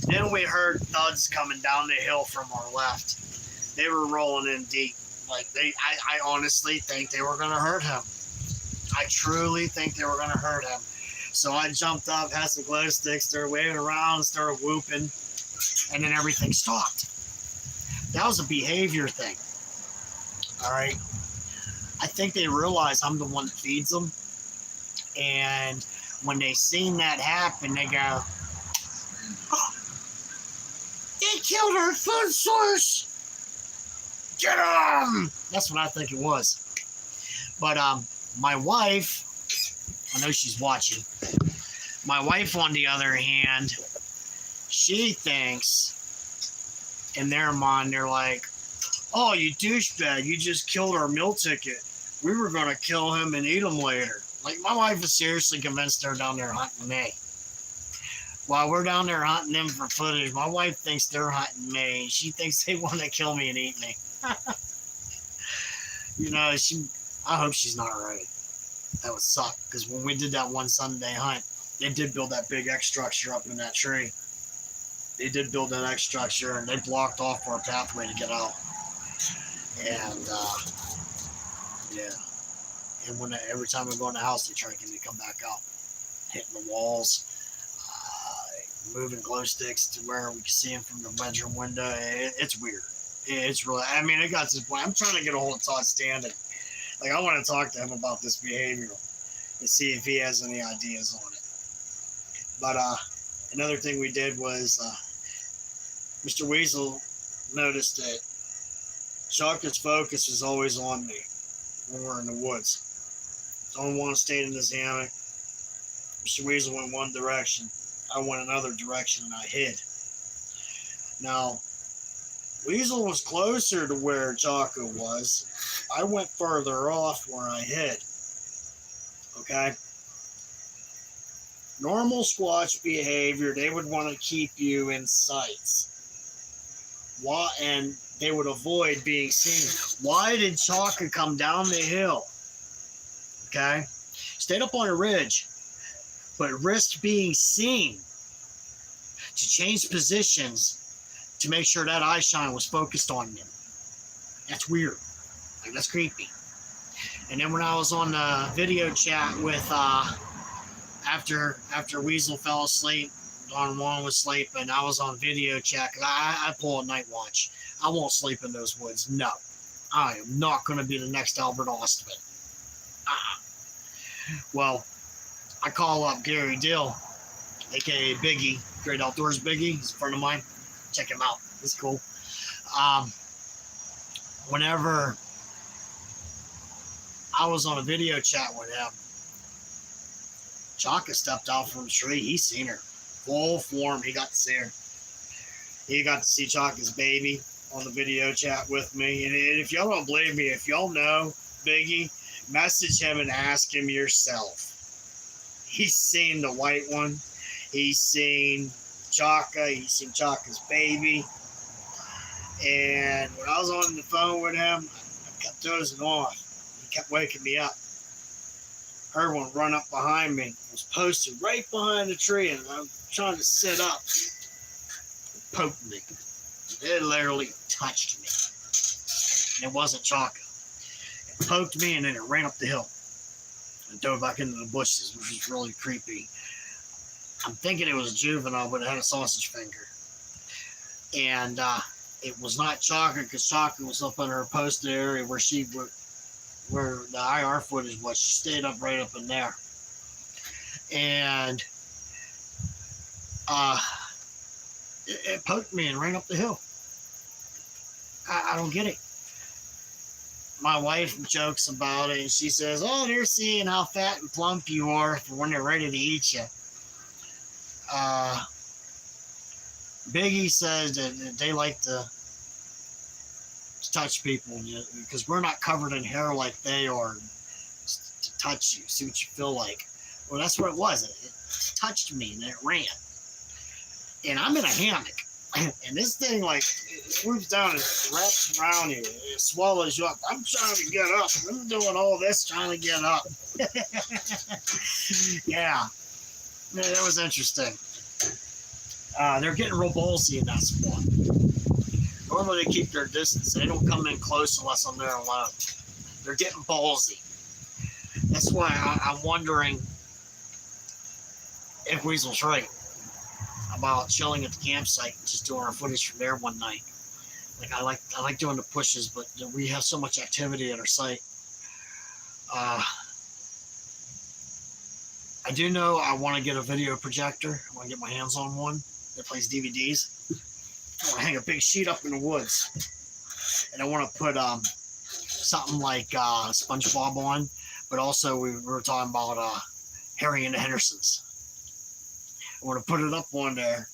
Then we heard thuds coming down the hill from our left. They were rolling in deep. Like I honestly think they were going to hurt him. I truly think they were going to hurt him. So I jumped up, had some glow sticks, started waving around, started whooping, and then everything stopped. That was a behavior thing. All right. I think they realize I'm the one that feeds them. And when they seen that happen, they go, oh, they killed our food source. Get him! That's what I think it was. But my wife, I know she's watching. My wife, on the other hand, she thinks, in their mind, they're like, oh, you douchebag, you just killed our meal ticket. We were going to kill him and eat him later. Like, my wife is seriously convinced they're down there hunting me. While we're down there hunting them for footage, my wife thinks they're hunting me. She thinks they want to kill me and eat me. You know, I hope she's not right. That would suck, because when we did that one Sunday hunt, they did build that big X structure up in that tree. They did build that X structure, and they blocked off our pathway to get out. And, yeah. And when every time we go in the house, they try to get me to come back out. Hitting the walls, moving glow sticks to where we can see them from the bedroom window. It's weird. It's really, I mean, it got to the point. I'm trying to get a hold of Todd Standing. Like, I want to talk to him about this behavior and see if he has any ideas on it. But another thing we did was Mr. Weasel noticed that Chaka's focus is always on me when we're in the woods. Don't want to stay in his hammock. Mr. Weasel went one direction. I went another direction, and I hid. Now, Weasel was closer to where Chaka was. I went further off where I hid. Okay? Normal Squatch behavior, they would want to keep you in sights. Why? And they would avoid being seen. Why did Chaka come down the hill? Okay? Stayed up on a ridge, but risked being seen to change positions to make sure that eye shine was focused on him. That's weird. Like, that's creepy. And then when I was on the video chat with, after Weasel fell asleep, Don Juan was sleeping, I was on video chat, because I pull a night watch. I won't sleep in those woods. No. I am not going to be the next Albert Austin. Well, I call up Gary Dill, a.k.a. Biggie, Great Outdoors Biggie. He's a friend of mine. Check him out. He's cool. Whenever I was on a video chat with him, Chaka stepped out from the tree. He seen her. Full form. He got to see her. He got to see Chaka's baby on the video chat with me. And if y'all don't believe me, if y'all know Biggie, message him and ask him yourself. He's seen the white one. He's seen Chaka. He's seen Chaka's baby. And when I was on the phone with him, I kept dozing off. He kept waking me up. Heard one run up behind me. It was posted right behind the tree, and I'm trying to sit up. It poked me. It literally touched me. And it wasn't Chaka. It poked me, and then it ran up the hill and dove back into the bushes, which was really creepy. I'm thinking it was a juvenile, but it had a sausage finger. And it was not Chaka, because Chaka was up in her posted area where she where the IR footage was. She stayed up right up in there. And it poked me and ran up the hill. I don't get it. My wife jokes about it, and she says, "Oh, they're seeing how fat and plump you are for when they're ready to eat you." Biggie says that they like to touch people, because we're not covered in hair like they are, to touch you, see what you feel like. Well, that's what it was. It touched me and it ran. And I'm in a hammock. And this thing, like, it swoops down and it wraps around you. It swallows you up. I'm trying to get up. I'm doing all this trying to get up. Yeah. That was interesting. They're getting real ballsy in that spot. Normally they keep their distance. They don't come in close unless I'm there alone. They're getting ballsy. That's why I'm wondering if Weasel's right about chilling at the campsite and just doing our footage from there one night. Like I like doing the pushes, but we have so much activity at our site. I do know I want to get a video projector. I want to get my hands on one that plays DVDs. I want to hang a big sheet up in the woods, and I want to put something like SpongeBob on, but also we were talking about Harry and the Hendersons. I want to put it up on there,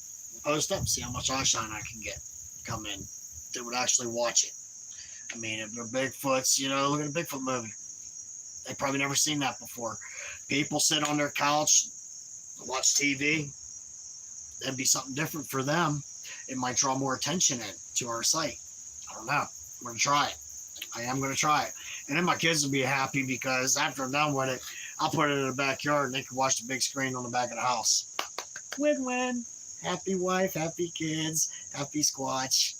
post up, see how much eyeshine I can get come in that would actually watch it. I mean, if they're Bigfoots, look at a Bigfoot movie. They've probably never seen that before. People sit on their couch, watch TV. That'd be something different for them. It might draw more attention in to our site. I don't know. I'm going to try it. I am going to try it. And then my kids will be happy because after I'm done with it, I'll put it in the backyard and they can watch the big screen on the back of the house. Win-win. Happy wife, happy kids, happy Squatch.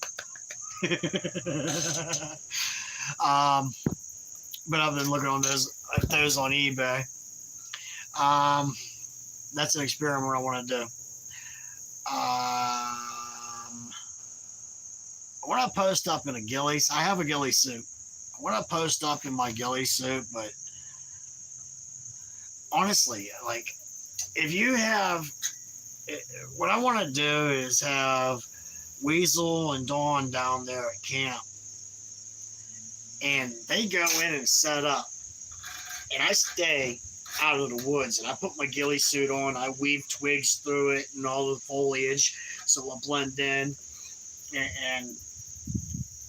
But I've been looking on those on eBay. That's an experiment I want to do. I want to post up in a ghillie. I have a ghillie suit. I want to post up in my ghillie suit, but honestly, like, if you have, what I want to do is have Weasel and Dawn down there at camp, and they go in and set up, and I stay out of the woods, and I put my ghillie suit on. I weave twigs through it and all the foliage so it'll blend in, and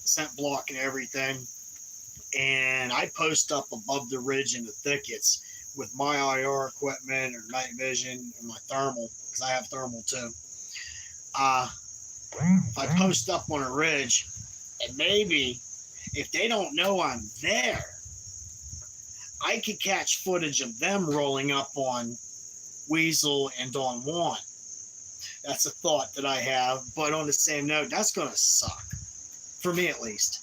scent block and everything. And I post up above the ridge in the thickets with my IR equipment or night vision and my thermal, because I have thermal too. If I post up on a ridge, and maybe if they don't know I'm there, I could catch footage of them rolling up on Weasel and Don Juan. That's a thought that I have. But on the same note, that's going to suck. For me, at least.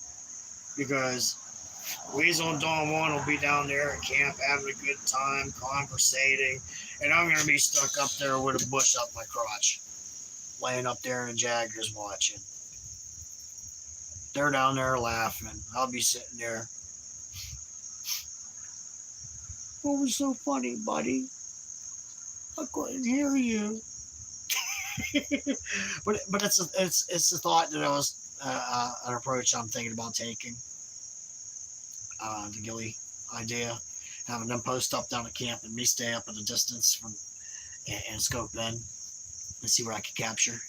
Because Weasel and Don Juan will be down there at camp having a good time, conversating. And I'm going to be stuck up there with a bush up my crotch. Laying up there in the Jaggers watching. They're down there laughing. I'll be sitting there. What was so funny, buddy? I couldn't hear you. but it's a thought that I was an approach I'm thinking about taking. The ghillie idea, having them post up down at camp and me stay up at a distance from and scope in and see what I could capture.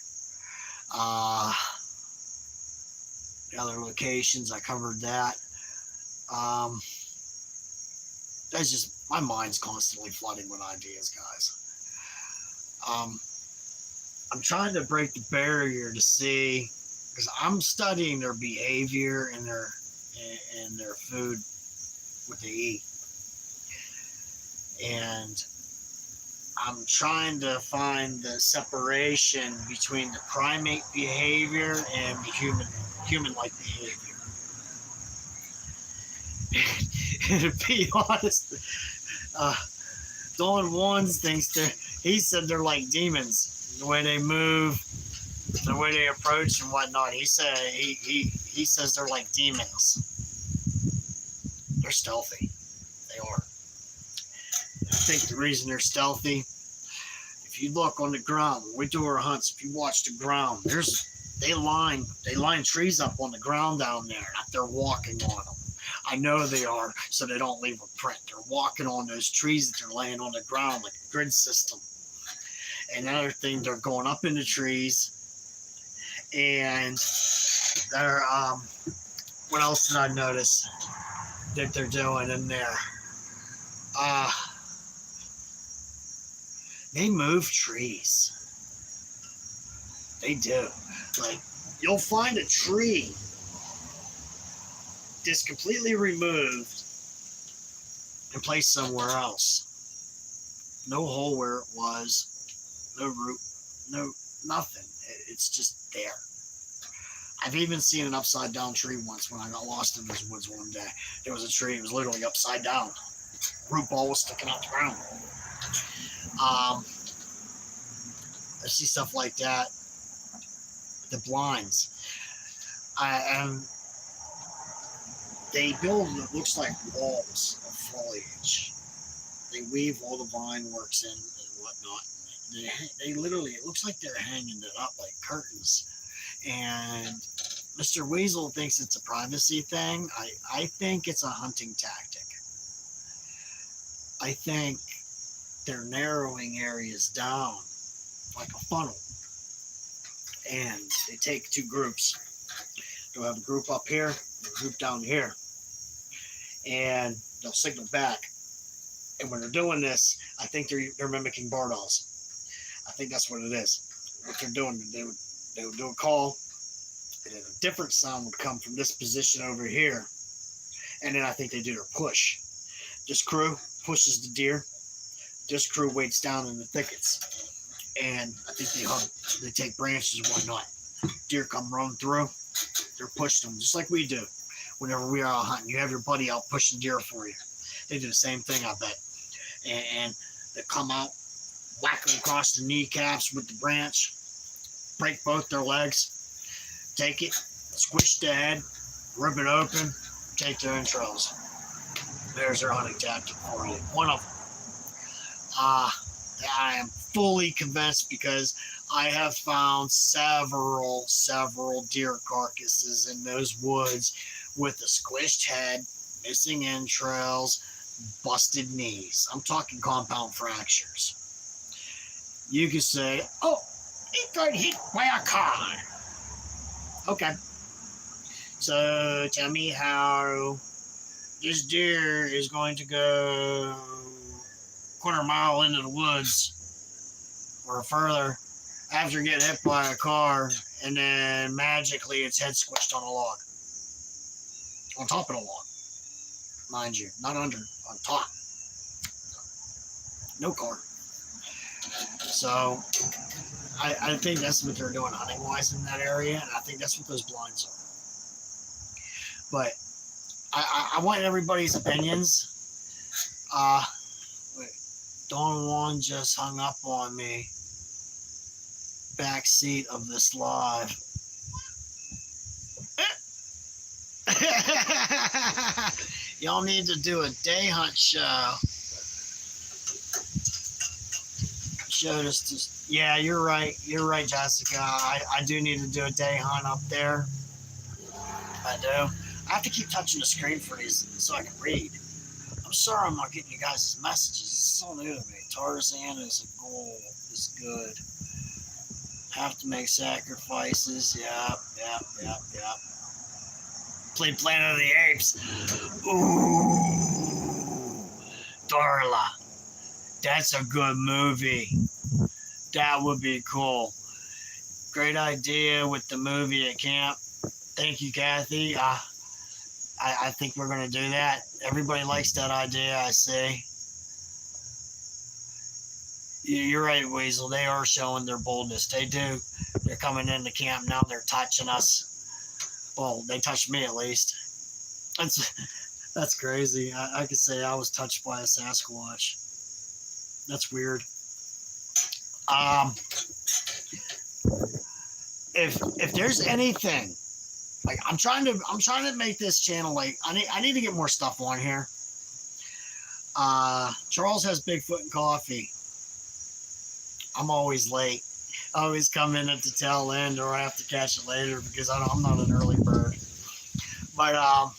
The other locations, I covered that. That's just, my mind's constantly flooding with ideas, guys. I'm trying to break the barrier to see, because I'm studying their behavior and their food, what they eat. And I'm trying to find the separation between the primate behavior and the human-like behavior. And to be honest, Don Juan thinks he said they're like demons. The way they move, the way they approach and whatnot. He said he says they're like demons. They're stealthy. They are. I think the reason they're stealthy, if you look on the ground, when we do our hunts, if you watch the ground, they line trees up on the ground down there. Not they're walking on them. I know they are, so they don't leave a print. They're walking on those trees that they're laying on the ground like a grid system. And another thing, they're going up in the trees, and they're what else did I notice that they're doing in there? They move trees. They do. Like, you'll find a tree that's completely removed and placed somewhere else. No hole where it was, no root, no nothing. It's just there. I've even seen an upside down tree once when I got lost in those woods one day. There was a tree, it was literally upside down. Root ball was sticking out the ground. I see stuff like that. The blinds. And they build what looks like walls of foliage. They weave all the vine works in and whatnot. They literally, it looks like they're hanging it up like curtains. And Mr. Weasel thinks it's a privacy thing. I think it's a hunting tactic. I think they're narrowing areas down like a funnel. And they take two groups. They'll have a group up here, a group down here. And they'll signal back. And when they're doing this, I think they're mimicking Bardolls. I think that's what it is. What they're doing, they would do a call, and then a different sound would come from this position over here. And then I think they do their push. This crew pushes the deer. This crew waits down in the thickets. And I think they take branches and whatnot. Deer come running through. They're pushing them just like we do. Whenever we are out hunting, you have your buddy out pushing deer for you. They do the same thing, I bet. And they come out, whack them across the kneecaps with the branch, break both their legs, take it, squish the head, rip it open, take their entrails. There's their hunting tactic for you. One of them. I am fully convinced because I have found several deer carcasses in those woods with a squished head, missing entrails, busted knees. I'm talking compound fractures. You could say, oh, he got hit by a car. Okay. So tell me how this deer is going to go quarter mile into the woods or further after getting hit by a car and then magically its head squished on a log. On top of the log. Mind you, not under, on top. No car. So I think that's what they're doing hunting wise in that area, and I think that's what those blinds are. But I want everybody's opinions. Don Juan just hung up on me. Back seat of this live. Y'all need to do a day hunt show. Yeah, you're right. You're right, Jessica. I do need to do a day hunt up there. I do. I have to keep touching the screen for these so I can read. I'm sorry I'm not getting you guys' messages. This is all new to me. Tarzan is a goal. Is good. Have to make sacrifices. Yep. Played Planet of the Apes. Ooh. Darla. That's a good movie. That would be cool. Great idea with the movie at camp. Thank you, Kathy. I think we're going to do that. Everybody likes that idea, I see. You're right, Weasel. They are showing their boldness. They do. They're coming into camp now. They're touching us. Well, they touched me at least. That's crazy. I could say I was touched by a Sasquatch. That's weird. If there's anything Like I'm trying to make this channel like I need to get more stuff on here. Charles has Bigfoot and coffee. I'm always late. I always come in at the tail end, or I have to catch it later because I'm not an early bird. But I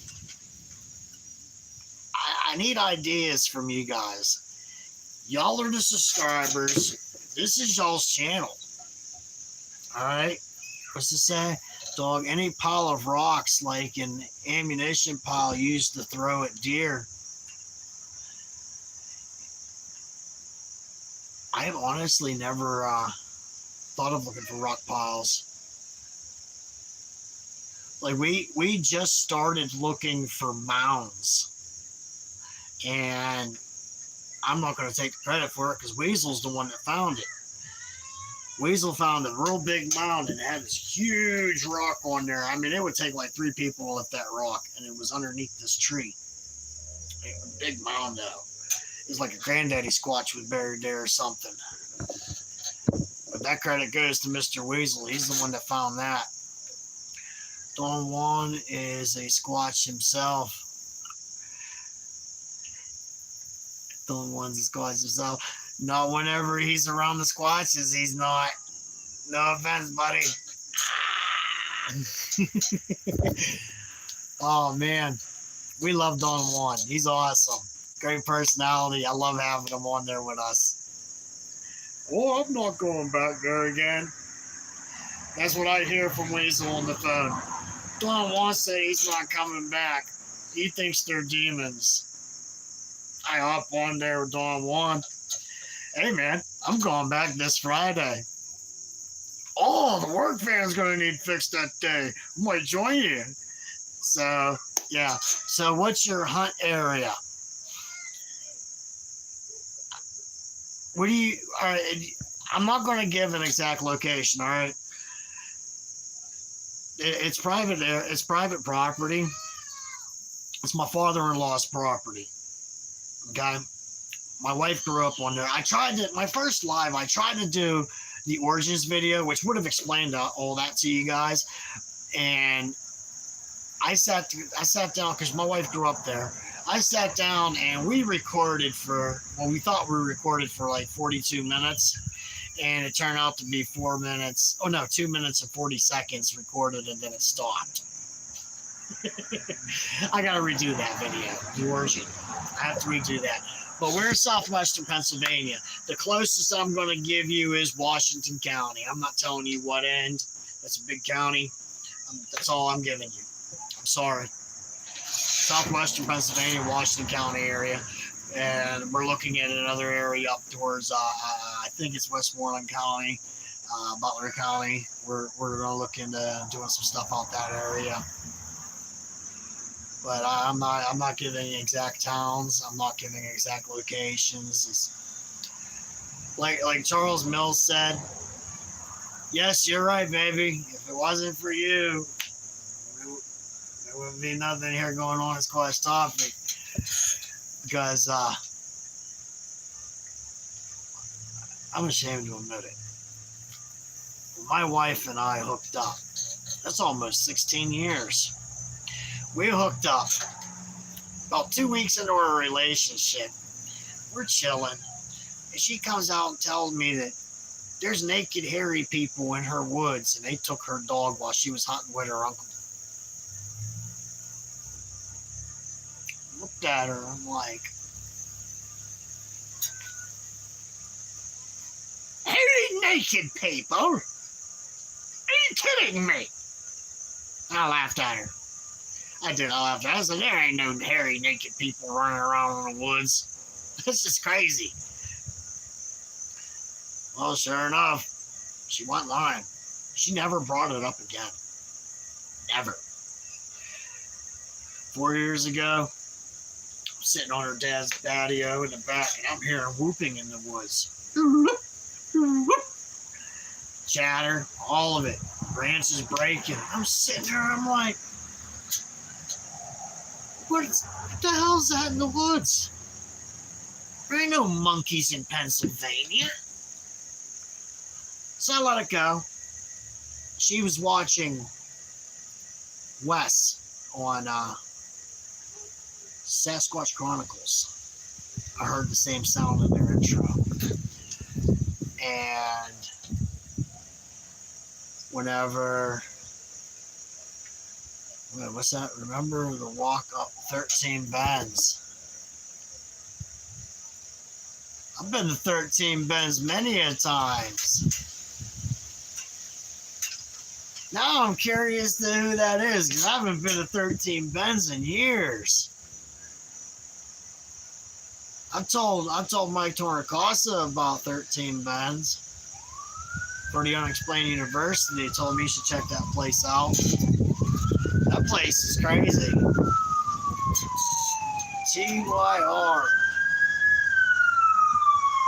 need ideas from you guys. Y'all are the subscribers. This is y'all's channel. All right. What's it say? Dog, any pile of rocks like an ammunition pile used to throw at deer. I have honestly never thought of looking for rock piles. Like we just started looking for mounds, and I'm not going to take the credit for it because Weasel's the one that found it. Weasel found a real big mound and it had this huge rock on there. I mean, it would take like 3 people to lift that rock, and it was underneath this tree. A big mound though. It's like a granddaddy Squatch was buried there or something. But that credit goes to Mr. Weasel. He's the one that found that. Don Juan is a Squatch himself. Don Juan's a Squatch himself. Not whenever he's around the Squatches, he's not. No offense, buddy. Oh, man. We love Don Juan. He's awesome. Great personality. I love having him on there with us. Oh, I'm not going back there again. That's what I hear from Weasel on the phone. Don Juan said he's not coming back. He thinks they're demons. I hop on there with Don Juan. Hey, man, I'm going back this Friday. Oh, the work van's going to need fixed that day. I might join you. So, yeah. So, what's your hunt area? What do you, all right, I'm not going to give an exact location, all right? It's private property. It's my father-in-law's property. Okay? My wife grew up on there. My first live, I tried to do the origins video, which would have explained all that to you guys. And I sat down because my wife grew up there. I sat down and we recorded we thought we recorded for like 42 minutes, and it turned out to be 2 minutes and 40 seconds recorded, and then it stopped. I gotta redo that video, the origin. I have to redo that. But we're in southwestern Pennsylvania. The closest I'm going to give you is Washington County. I'm not telling you what end. That's a big county. That's all I'm giving you. I'm sorry. Southwestern Pennsylvania, Washington County area. And we're looking at another area up towards, I think it's Westmoreland County, Butler County. We're going to look into doing some stuff out that area. But I'm not giving exact towns. I'm not giving exact locations. It's like Charles Mills said, yes, you're right, baby. If it wasn't for you, there wouldn't be nothing here going on as Squatch Topic. Because I'm ashamed to admit it. My wife and I hooked up. That's almost 16 years. We hooked up about 2 weeks into our relationship. We're chilling. And she comes out and tells me that there's naked, hairy people in her woods, and they took her dog while she was hunting with her uncle. Looked at her, I'm like, hairy, naked people? Are you kidding me? I laughed at her. I laughed at her. I said, there ain't no hairy, naked people running around in the woods. That's just crazy. Well, sure enough, she went lying. She never brought it up again. Never. 4 years ago, I'm sitting on her dad's patio in the back, and I'm hearing whooping in the woods. Chatter, all of it. Branches breaking. I'm sitting there, I'm like, what the hell's that in the woods? There ain't no monkeys in Pennsylvania. So I let it go. She was watching Wes on Sasquatch Chronicles. I heard the same sound in their intro. And whenever, what's that? Remember the walk up 13 bends. I've been to 13 bends many a times. Now I'm curious to who that is, because I haven't been to 13 bends in years. I told Mike Tornacasa about 13 bends for the Unexplained University. He told me you should check that place out. That place is crazy. TYR.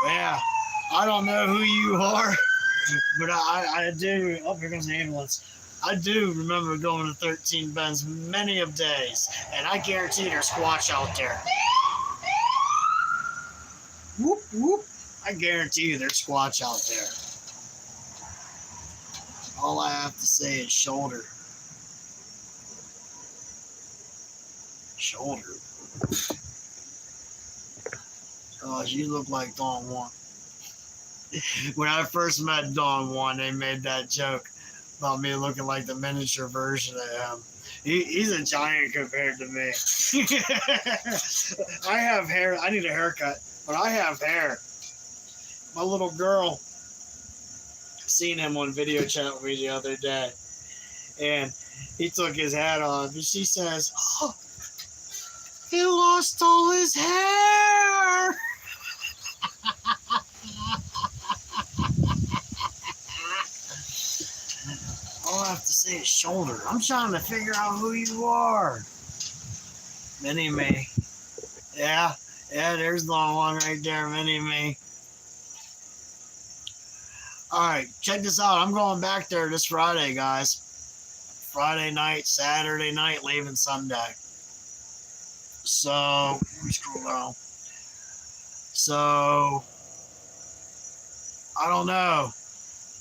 Yeah, I don't know who you are, but I do. Oh, here comes the ambulance. I do remember going to 13 bends many of days, and I guarantee there's Squatch out there. Whoop, whoop. I guarantee you there's Squatch out there. All I have to say is shoulder. Shoulder. Oh, you look like Don Juan. When I first met Don Juan, they made that joke about me looking like the miniature version of him. He's a giant compared to me. I have hair. I need a haircut, but I have hair. My little girl seen him on video chat with me the other day, and he took his hat off, and she says, "Oh, he lost all his hair." All I have to say is shoulder. I'm trying to figure out who you are. Mini-me. Yeah, there's the one right there, Mini-me. Alright, check this out. I'm going back there this Friday, guys. Friday night, Saturday night, leaving Sunday. So, let me scroll down. So, I don't know.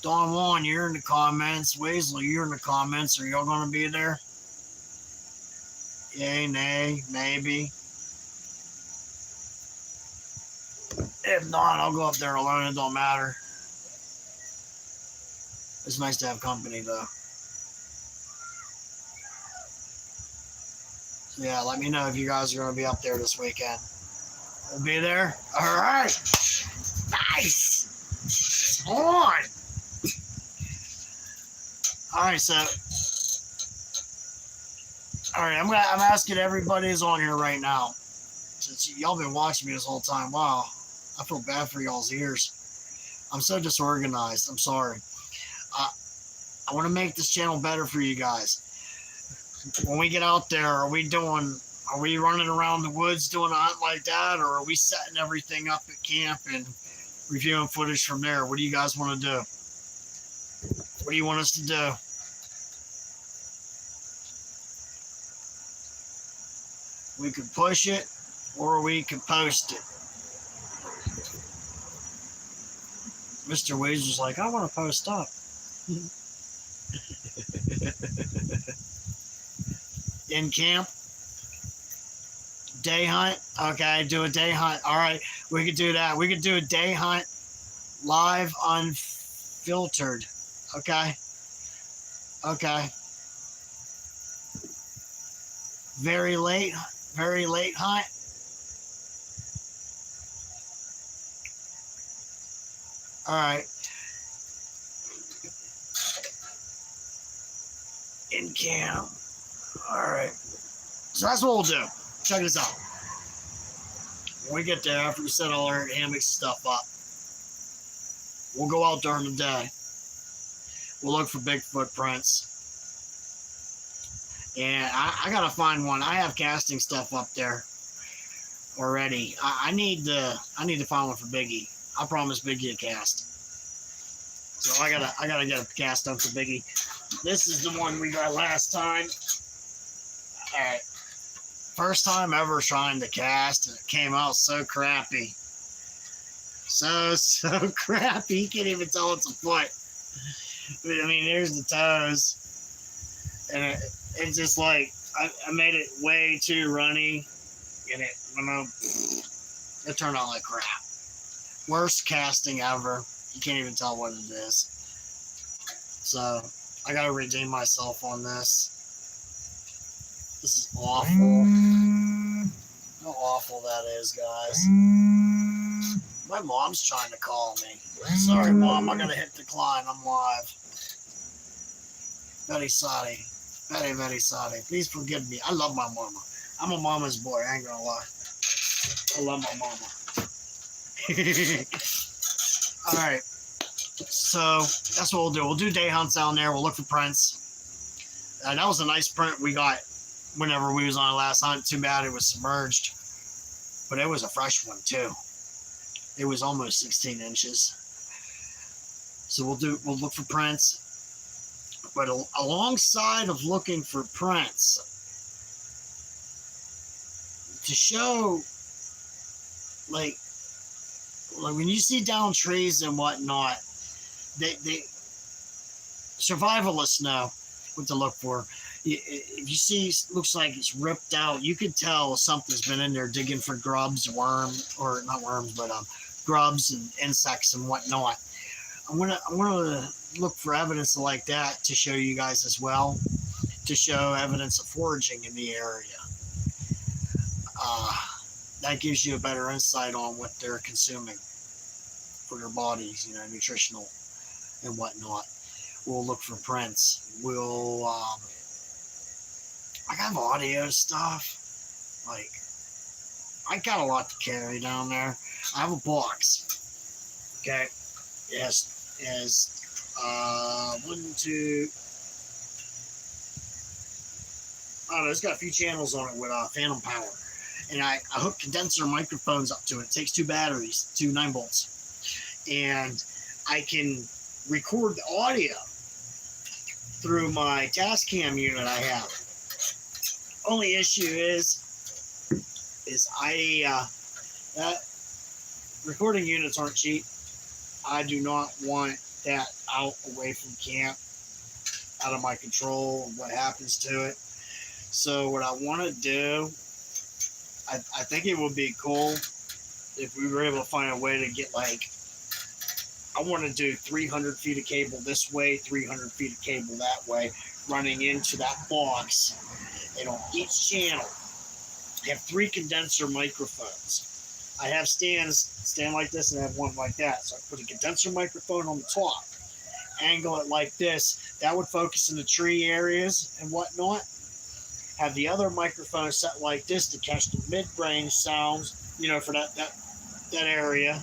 Don Juan, you're in the comments. Weasley, you're in the comments. Are y'all going to be there? Yay, nay, maybe. If not, I'll go up there alone. It don't matter. It's nice to have company, though. So yeah, let me know if you guys are going to be up there this weekend. We'll be there. All right. Nice. It's on. All right, so. All right, I'm asking everybody who's on here right now. Since y'all been watching me this whole time. Wow, I feel bad for y'all's ears. I'm so disorganized. I'm sorry. I want to make this channel better for you guys. When we get out there, are we running around the woods doing a hunt like that, or are we setting everything up at camp and reviewing footage from there? What do you guys want to do? What do you want us to do? We could push it, or we could post it. Mr. Weezer's like, I want to post up. In camp? Day hunt? Okay, do a day hunt. All right, we could do that. We could do a day hunt live, unfiltered. Okay? Okay. Very late hunt. All right. In camp. All right. So that's what we'll do. Check this out. When we get there, after we set all our hammock stuff up, we'll go out during the day. We'll look for Bigfoot prints. And I gotta find one. I have casting stuff up there already. I need to find one for Biggie. I promised Biggie a cast. So I gotta get a cast done for Biggie. This is the one we got last time. Alright. First time ever trying to cast, and it came out so crappy. So crappy. You can't even tell it's a foot. I mean, there's the toes. And it's just like I made it way too runny, and it turned out like crap. Worst casting ever. You can't even tell what it is. So I gotta redeem myself on this. This is awful. How awful that is, guys. My mom's trying to call me. Sorry, Mom. I gotta hit decline. I'm live. Very sorry. Very, very sorry. Please forgive me. I love my mama. I'm a mama's boy. I ain't gonna lie. I love my mama. Alright. So, that's what we'll do. We'll do day hunts down there. We'll look for prints. That was a nice print we got whenever we was on our last hunt. Too bad it was submerged. But it was a fresh one, too. It was almost 16 inches. So we'll look for prints. But alongside of looking for prints, to show, like when you see down trees and whatnot, they survivalists know what to look for. If you see, looks like it's ripped out, you could tell something's been in there digging for grubs, grubs and insects and whatnot. I'm gonna look for evidence like that to show you guys as well, to show evidence of foraging in the area. That gives you a better insight on what they're consuming for their bodies, nutritional and whatnot. We'll look for prints. I got audio stuff. Like, I got a lot to carry down there. I have a box. Okay. Yes. It's got a few channels on it with phantom power. And I hook condenser microphones up to it. It takes 2 batteries, 2 9-volts. And I can record the audio through my Tascam unit I have. Only issue is that recording units aren't cheap. I do not want that out away from camp, out of my control, what happens to it. So what I want to do, I think it would be cool if we were able to find a way to get, like, I want to do 300 feet of cable this way, 300 feet of cable that way, running into that box. And on each channel, I have 3 condenser microphones. I have stands like this, and I have one like that. So I put a condenser microphone on the top, angle it like this. That would focus in the tree areas and whatnot. Have the other microphone set like this to catch the mid-range sounds, for that area.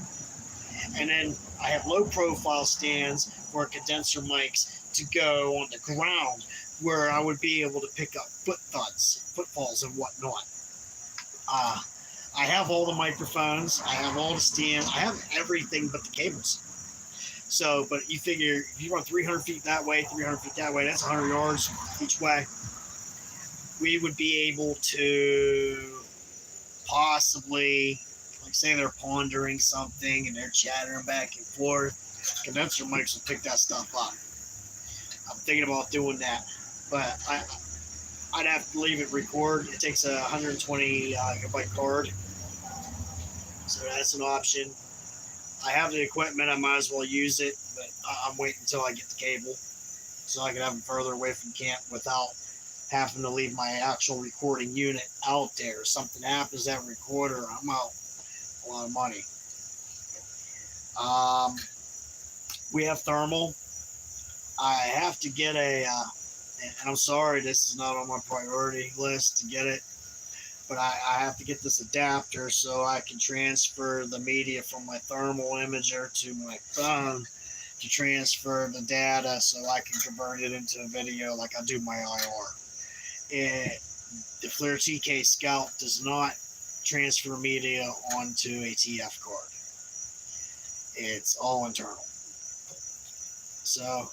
And then I have low-profile stands for condenser mics to go on the ground, where I would be able to pick up footfalls and whatnot. I have all the microphones. I have all the stands. I have everything but the cables. So, but you figure if you run 300 feet that way, 300 feet that way, that's 100 yards each way. We would be able to possibly, like, say they're pondering something and they're chattering back and forth. Condenser mics will pick that stuff up. I'm thinking about doing that, but I'd have to leave it record. It takes a 120 gigabyte card, so that's an option. I have the equipment. I might as well use it, but I'm waiting until I get the cable so I can have them further away from camp without having to leave my actual recording unit out there. If something happens to that recorder, I'm out a lot of money. We have thermal. I have to get and I'm sorry, this is not on my priority list to get it, but I have to get this adapter so I can transfer the media from my thermal imager to my phone to transfer the data so I can convert it into a video like I do my IR. The FLIR TK Scout does not transfer media onto a TF card. It's all internal. So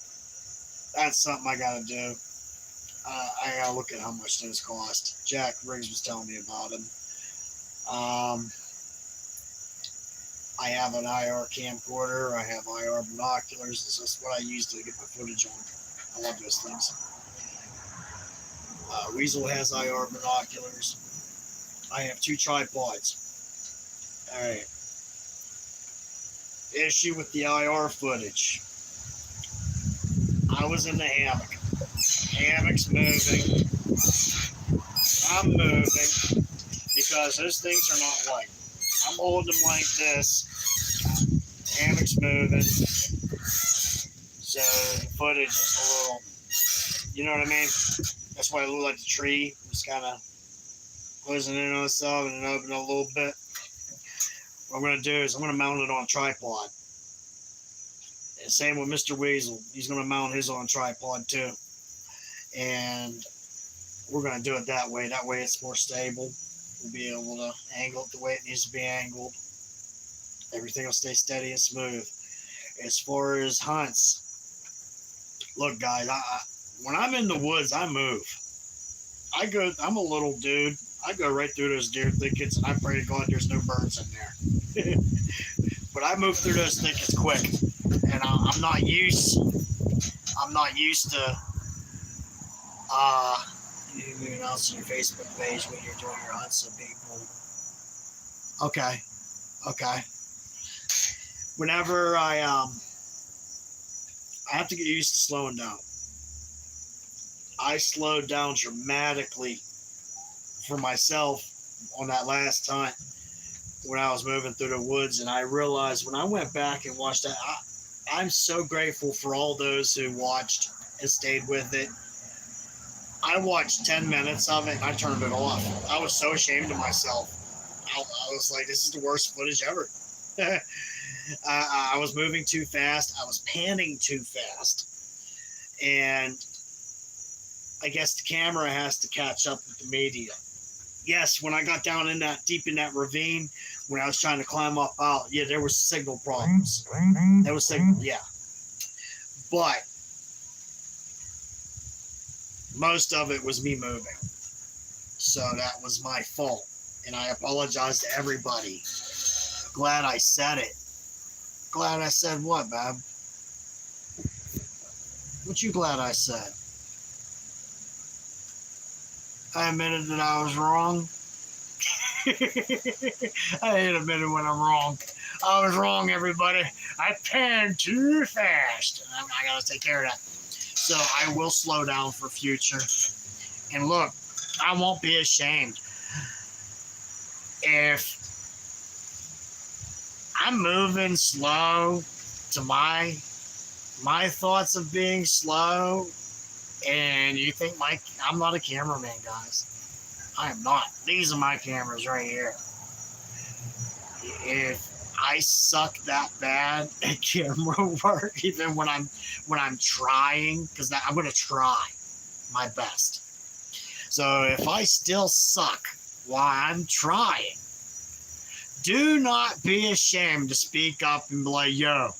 that's something I gotta do. I gotta look at how much those cost. Jack Riggs was telling me about them. I have an IR camcorder. I have IR binoculars. This is what I use to get my footage on. I love those things. Weasel has IR binoculars. I have 2 tripods. Alright. Issue with the IR footage. I was in the hammock. Hammock's moving. I'm moving. Because those things are not white. I'm holding them like this. Hammock's moving. So the footage is a little, you know what I mean? That's why it looked like the tree was kind of closing in on itself and opening a little bit. What I'm going to do is I'm going to mount it on a tripod. And same with Mr. Weasel. He's going to mount his on a tripod too. And we're going to do it that way. That way it's more stable. We'll be able to angle it the way it needs to be angled. Everything will stay steady and smooth. As far as hunts, look, guys, when I'm in the woods, I move. I'm a little dude. I go right through those deer thickets, and I pray to God there's no birds in there. But I move through those thickets quick, and I'm not used to you announce on your Facebook page when you're doing your hunts of people. Okay. Whenever I have to get used to slowing down. I slowed down dramatically for myself on that last time when I was moving through the woods, and I realized when I went back and watched that, I'm so grateful for all those who watched and stayed with it. I watched 10 minutes of it and I turned it off. I was so ashamed of myself. I was like, this is the worst footage ever. I was moving too fast. I was panning too fast. And I guess the camera has to catch up with the media. Yes, when I got down in that deep in that ravine, when I was trying to climb up out, yeah, there was signal problems. There was signal, yeah. But most of it was me moving. So that was my fault. And I apologize to everybody. Glad I said it. Glad I said what, Bob? What you glad I said? I admitted that I was wrong. I hate admitting when I'm wrong. I was wrong, everybody. I panned too fast. I gotta take care of that. So I will slow down for future. And look, I won't be ashamed. If I'm moving slow to my thoughts of being slow, and you think I'm not a cameraman, guys. I am not. These are my cameras right here. If I suck that bad at camera work, even when I'm trying, because I'm going to try my best. So if I still suck while I'm trying, do not be ashamed to speak up and be like, yo,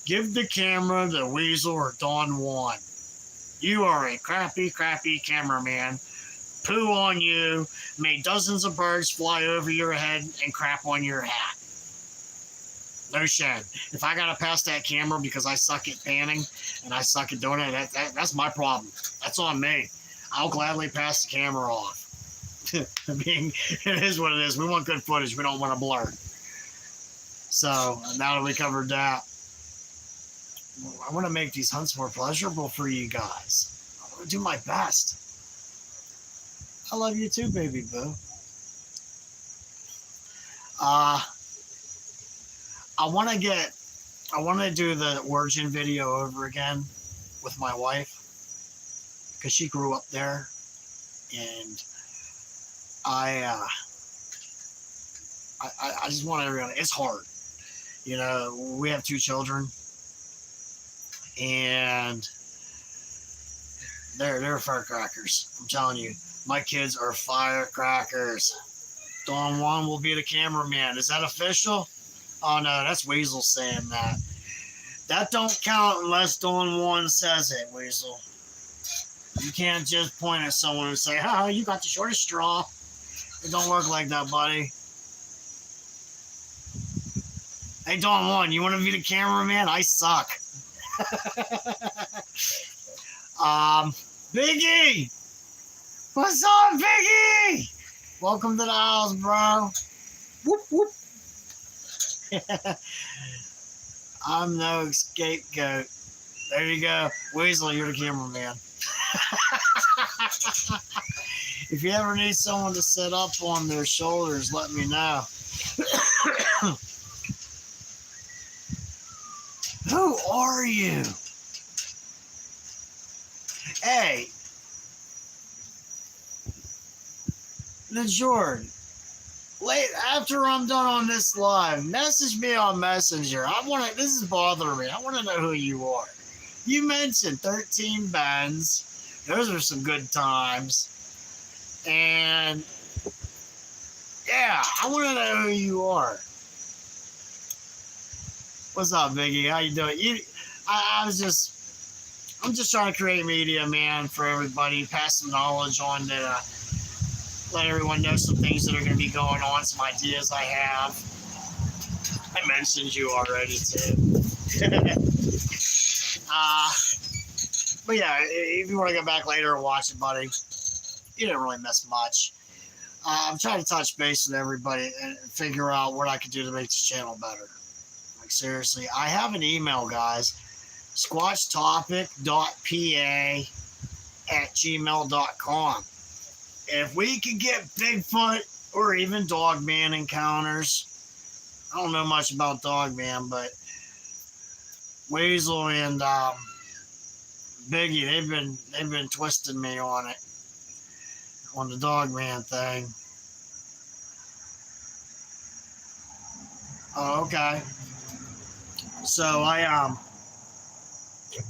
give the camera to Weasel or Don Juan. You are a crappy cameraman. Poo on you, made dozens of birds fly over your head and crap on your hat. No shame. If I gotta pass that camera because I suck at panning and I suck at doing it, that's my problem. That's on me. I'll gladly pass the camera off. I mean, it is what it is. We want good footage. We don't want to blur. So now that we covered that, I want to make these hunts more pleasurable for you guys. I want to do my best. I love you too, baby boo. I want to do the origin video over again with my wife because she grew up there, and I just want everyone. It's hard, you know. We have 2 children, and they're firecrackers. I'm telling you. My kids are firecrackers. Don Juan will be the cameraman. Is that official? Oh, no, that's Weasel saying that. That don't count unless Don Juan says it, Weasel. You can't just point at someone and say, oh, you got the shortest straw. It don't work like that, buddy. Hey, Don Juan, you want to be the cameraman? I suck. Biggie! What's up, Biggie? Welcome to the house, bro. Whoop, whoop. I'm no scapegoat. There you go. Weasel, you're the cameraman. If you ever need someone to sit up on their shoulders, let me know. Who are you? Hey, Jordan. Late after I'm done on this live, message me on Messenger. This is bothering me. I want to know who you are. You mentioned 13 bends. Those are some good times. And yeah, I want to know who you are. What's up, Biggie? How you doing? I'm just trying to create media, man, for everybody. Pass some knowledge on to let everyone know some things that are going to be going on, some ideas I have. I mentioned you already, too. But yeah, if you want to go back later and watch it, buddy, you didn't really miss much. I'm trying to touch base with everybody and figure out what I could do to make this channel better. Like, seriously, I have an email, guys. squatchtopic.pa@gmail.com. If we could get Bigfoot or even Dogman encounters, I don't know much about Dogman, but Weasel and Biggie, they've been twisting me on it, on the Dogman thing. Oh, okay. So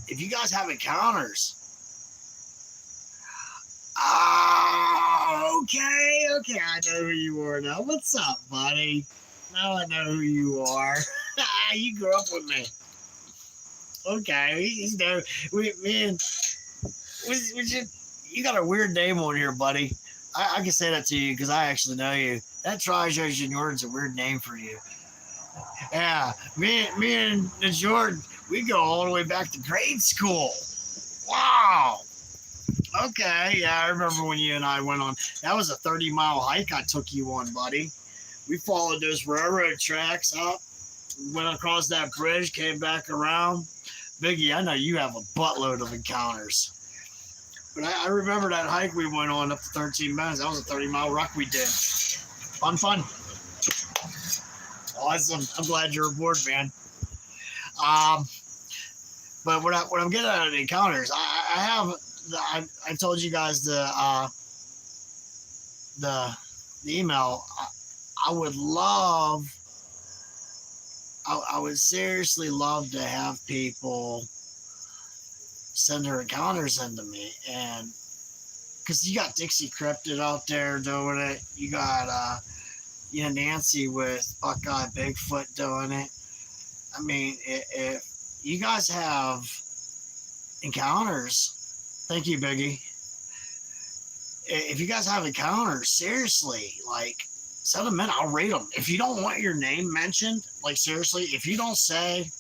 if you guys have encounters, okay, I know who you are now. What's up, buddy? Now I know who you are. You grew up with me. Okay, you got a weird name on here, buddy. I can say that to you because I actually know you. That Trajo Jordan's a weird name for you. Yeah, me and Jordan, we go all the way back to grade school. Wow. Okay, yeah, I remember when you and I went on. That was a 30-mile hike I took you on, buddy. We followed those railroad tracks up, went across that bridge, came back around. Biggie, I know you have a buttload of encounters. But I remember that hike we went on up to 13 miles. That was a 30-mile ruck we did. Fun. Awesome. I'm glad you're aboard, man. But what I'm getting at the encounters, I told you guys the email. I would seriously love to have people send their encounters into me, and because you got Dixie Cryptid out there doing it, you got Nancy with Buckeye Bigfoot doing it. I mean, if you guys have encounters, thank you, Biggie. If you guys have encounters, seriously, like, send them in. I'll rate them. If you don't want your name mentioned, like, seriously, if you don't say,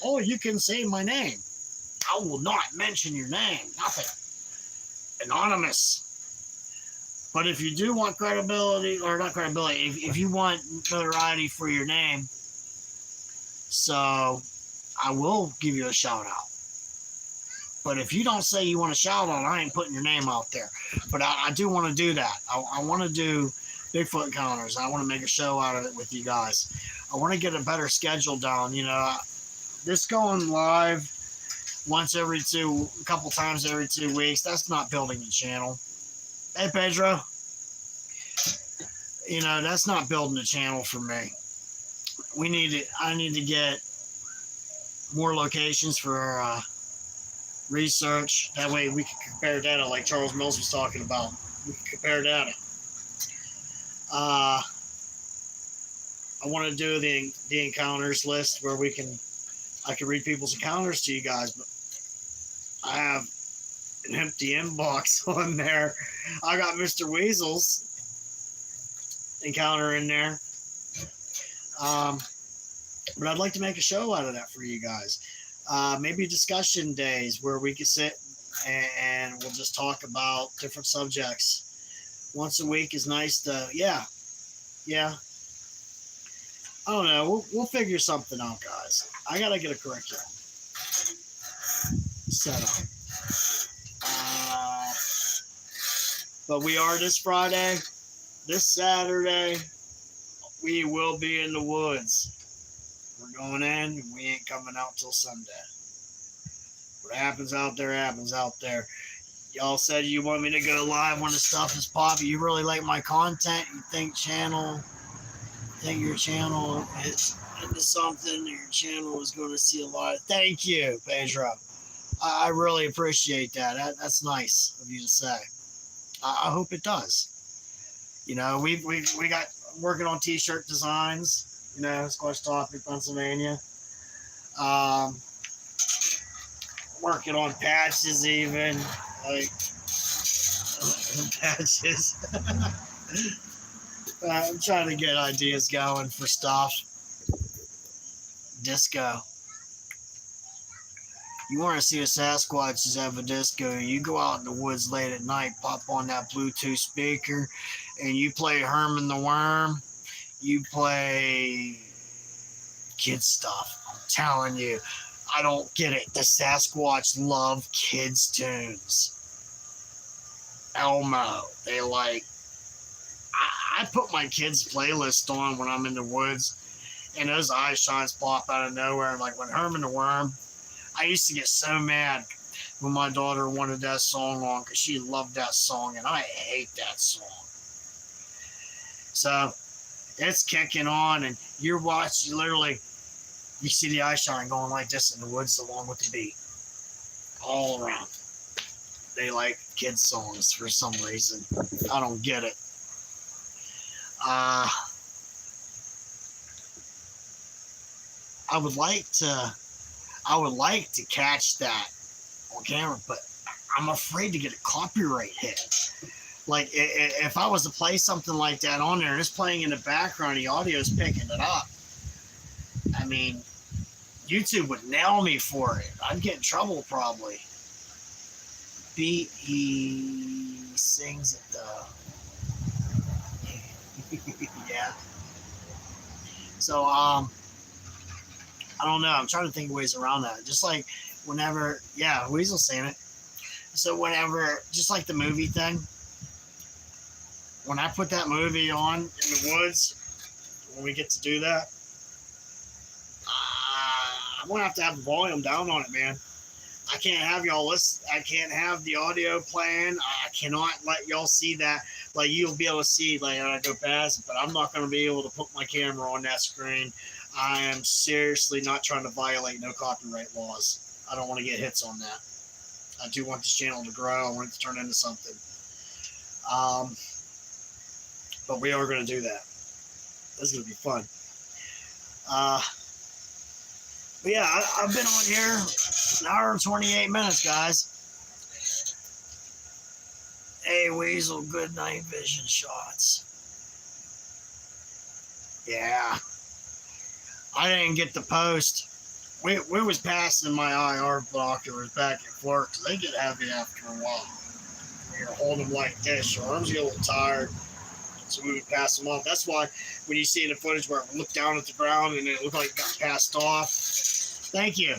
oh, you can say my name, I will not mention your name. Nothing. Anonymous. But if you do want credibility, or not credibility, if you want notoriety for your name, so I will give you a shout out. But if you don't say you want a shout out, I ain't putting your name out there. But I do want to do that. I want to do Bigfoot encounters. I want to make a show out of it with you guys. I want to get a better schedule down. You know, this going live a couple times every 2 weeks, that's not building the channel. Hey, Pedro. You know, that's not building the channel for me. I need to get more locations for research. That way we can compare data like Charles Mills was talking about. We can compare data. I want to do the encounters list where I can read people's encounters to you guys, but I have an empty inbox on there. I got Mr. Weasel's encounter in there. But I'd like to make a show out of that for you guys. Maybe discussion days where we could sit and we'll just talk about different subjects. Once a week is nice to, yeah. I don't know. We'll figure something out, guys. I gotta get a curriculum set up. But we are this Friday, this Saturday. We will be in the woods. We're going in, and we ain't coming out till Sunday. What happens out there happens out there. Y'all said you want me to go live when the stuff is popping. You really like my content. You think your channel is into something. Your channel is going to see a lot. Thank you, Pedro. I really appreciate that. That's nice of you to say. I hope it does. You know, we got working on t-shirt designs. You know, Squatch Topic, Pennsylvania. Working on patches even, like patches. I'm trying to get ideas going for stuff. Disco. You want to see a Sasquatch have a disco, you go out in the woods late at night, pop on that Bluetooth speaker, and you play Herman the Worm. You play kid stuff. I'm telling you. I don't get it. The Sasquatch love kids' tunes. Elmo. They like... I put my kids' playlist on when I'm in the woods, and those eye shines pop out of nowhere. And like when Herman the Worm, I used to get so mad when my daughter wanted that song on because she loved that song, and I hate that song. So it's kicking on, and you're watching, literally, you see the eye shine going like this in the woods along with the beat. All around. They like kids' songs for some reason. I don't get it. I would like to catch that on camera, but I'm afraid to get a copyright hit. Like if I was to play something like that on there and it's playing in the background, the audio's picking it up. I mean, YouTube would nail me for it. I'd get in trouble probably. He sings at the yeah. So I don't know. I'm trying to think of ways around that. Just like whenever, yeah, Weasel's saying it. So whenever, just like the movie thing, when I put that movie on in the woods, when we get to do that, I'm gonna have to have the volume down on it, man. I can't have y'all listen. I can't have the audio playing. I cannot let y'all see that. Like you'll be able to see, like I go past it, but I'm not gonna be able to put my camera on that screen. I am seriously not trying to violate no copyright laws. I don't want to get hits on that. I do want this channel to grow. I want it to turn into something. But we are going to do that. This is going to be fun. But yeah, I've been on here an hour and 28 minutes, guys. Hey, Weasel, good night vision shots. Yeah. I didn't get the post. We was passing my IR binoculars back and forth because they get heavy after a while. You're holding them like this. Your arms get a little tired. So we would pass them off. That's why when you see in the footage where it looked down at the ground and it looked like it got passed off. Thank you.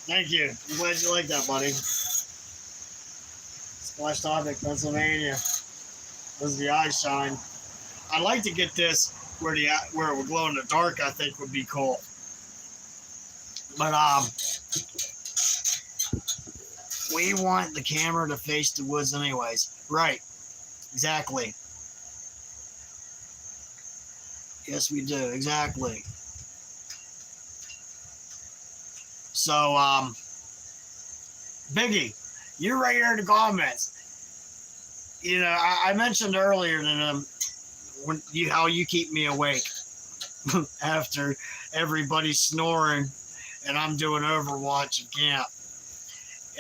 Thank you. I'm glad you like that, buddy. Squatch Topic, Pennsylvania. This is the eye shine. I'd like to get this where it would glow in the dark. I think would be cool. But we want the camera to face the woods anyways. Right. Exactly. Yes, we do. Exactly. So, Biggie, you're right here in the comments. You know, I mentioned earlier that how you keep me awake after everybody's snoring and I'm doing Overwatch at camp.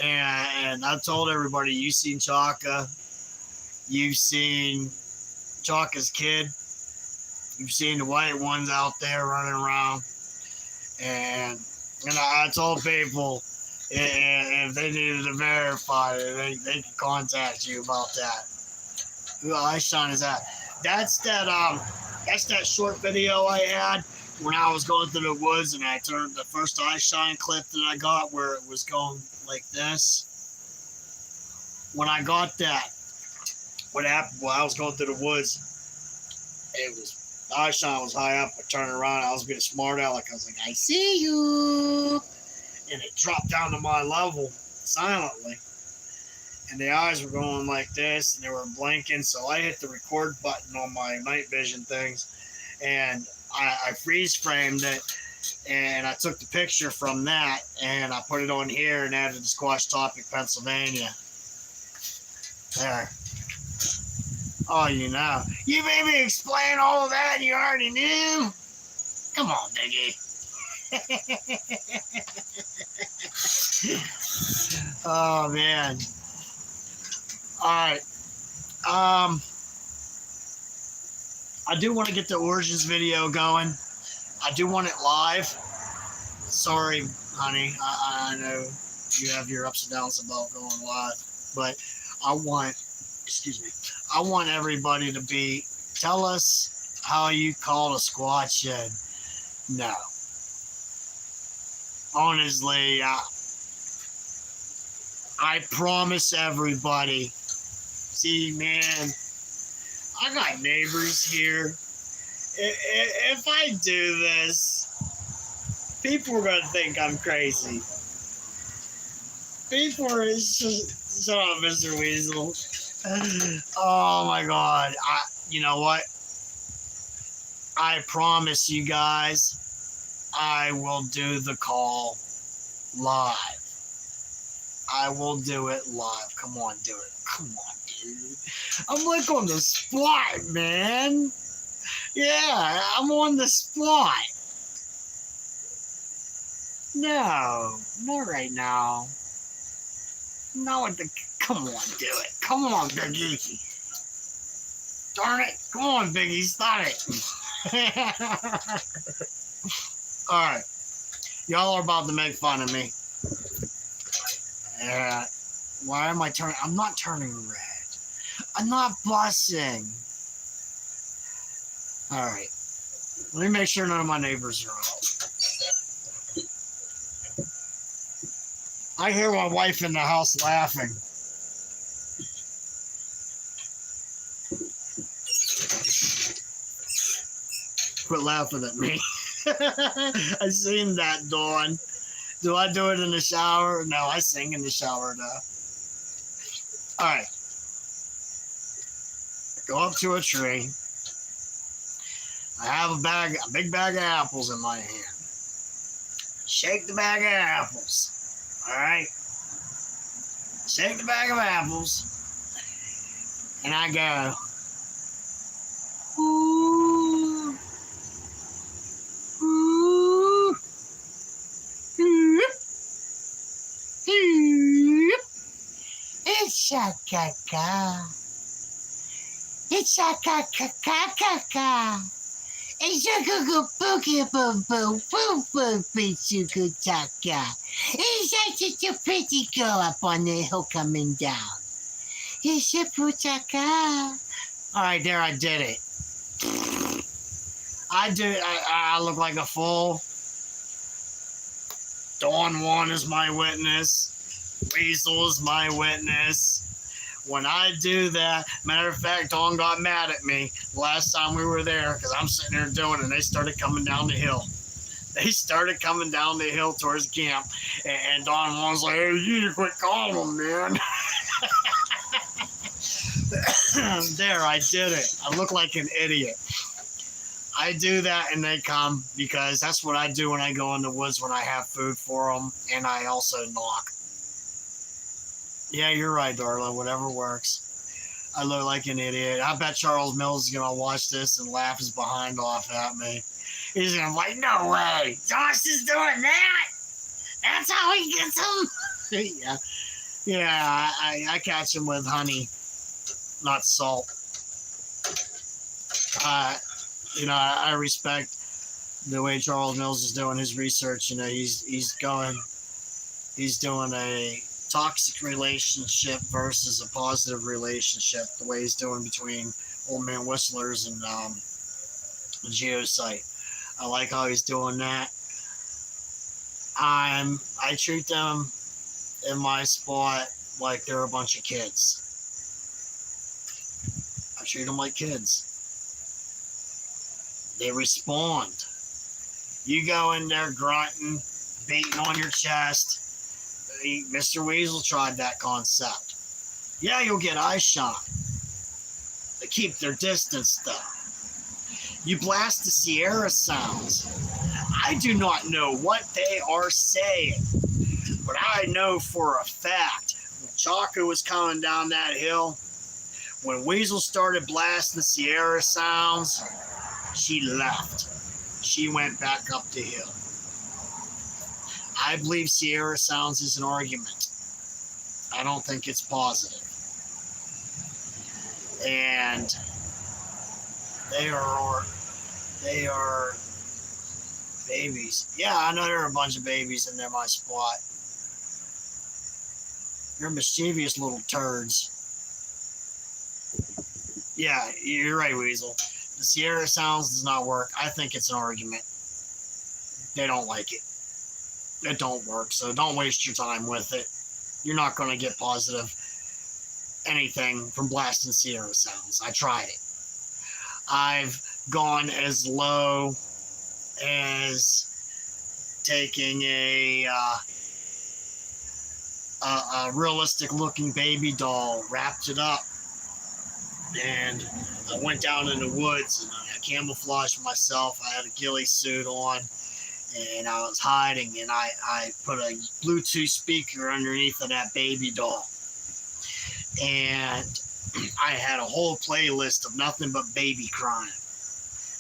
And I told everybody, you've seen Chaka, you've seen Chaka's kid, you've seen the white ones out there running around. And I told people, If they needed to verify it, they can contact you about that. Who eye shine is that? That's that short video I had when I was going through the woods and I turned the first eye shine clip that I got where it was going like this. When I got that, what happened while I was going through the woods, the eye shine was high up. I turned around, I was being a smart aleck. I was like, I see you. And it dropped down to my level silently. And the eyes were going like this and they were blinking. So I hit the record button on my night vision things and I freeze framed it. And I took the picture from that and I put it on here and added the Squatch Topic, Pennsylvania. There. Oh, you know. You made me explain all of that and you already knew? Come on, Biggie. Oh, man. Alright. I do want to get the origins video going. I do want it live. Sorry, honey. I know you have your ups and downs about going live. But I want everybody to tell us how you call a squatch in. No. Honestly, I promise everybody. See, man, I got neighbors here. If I do this, people are going to think I'm crazy. People are just, shut up, Mr. Weasel. Oh my God. You know what? I promise you guys, I will do the call live. I will do it live. Come on, do it. Come on, dude. I'm like on the spot, man. Yeah, I'm on the spot. No, not right now. Not with the. Come on, do it. Come on, Biggie. Darn it. Come on, Biggie. Stop it. Alright. Y'all are about to make fun of me. Yeah. Why am I turning? I'm not turning red. I'm not bussing. Alright. Let me make sure none of my neighbors are out. I hear my wife in the house laughing. Quit laughing at me. I seen that, Dawn. Do I do it in the shower? No, I sing in the shower now. Alright. Go up to a tree. I have a big bag of apples in my hand. Shake the bag of apples. Alright? Shake the bag of apples. And I go, ooh, ooh, ooh, ooh. It's a caca. It's a caca. It's a cuckoo boogie boo boo boo boo boo taka. It's such a pretty girl up on the hill coming down. It's a putaka. Alright, there, I did it. I look like a fool. Dawn 1 is my witness. Weasel is my witness. When I do that, matter of fact, Dawn got mad at me last time we were there because I'm sitting there doing it and they started coming down the hill. They started coming down the hill towards camp and Dawn was like, hey, you need to quit calling them, man. There, I did it. I look like an idiot. I do that and they come because that's what I do when I go in the woods when I have food for them and I also knock. Yeah, you're right, Darla. Whatever works. I look like an idiot. I bet Charles Mills is going to watch this and laugh his behind off at me. He's going to be like, no way. Josh is doing that? That's how he gets him? Yeah, I catch him with honey, not salt. I respect the way Charles Mills is doing his research. He's he's doing a toxic relationship versus a positive relationship, the way he's doing between Old Man Whistlers and Geosite. I like how he's doing that. I treat them in my spot like they're a bunch of kids. I treat them like kids. They respond. You go in there grunting, beating on your chest. Mr. Weasel tried that concept. Yeah, you'll get eye shot. They keep their distance though. You blast the Sierra sounds. I do not know what they are saying, but I know for a fact when Chaco was coming down that hill, when Weasel started blasting the Sierra sounds, she left. She went back up the hill. I believe Sierra sounds is an argument. I don't think it's positive. And they are babies. Yeah, I know there are a bunch of babies in there, my spot. They're mischievous little turds. Yeah, you're right, Weasel. The Sierra sounds does not work. I think it's an argument. They don't like it. It don't work, so don't waste your time with it. You're not going to get positive anything from blasting Sierra sounds. I tried it. I've gone as low as taking a realistic looking baby doll, wrapped it up, and I went down in the woods and I camouflaged myself. I had a ghillie suit on and I was hiding, and I put a Bluetooth speaker underneath of that baby doll, and I had a whole playlist of nothing but baby crying,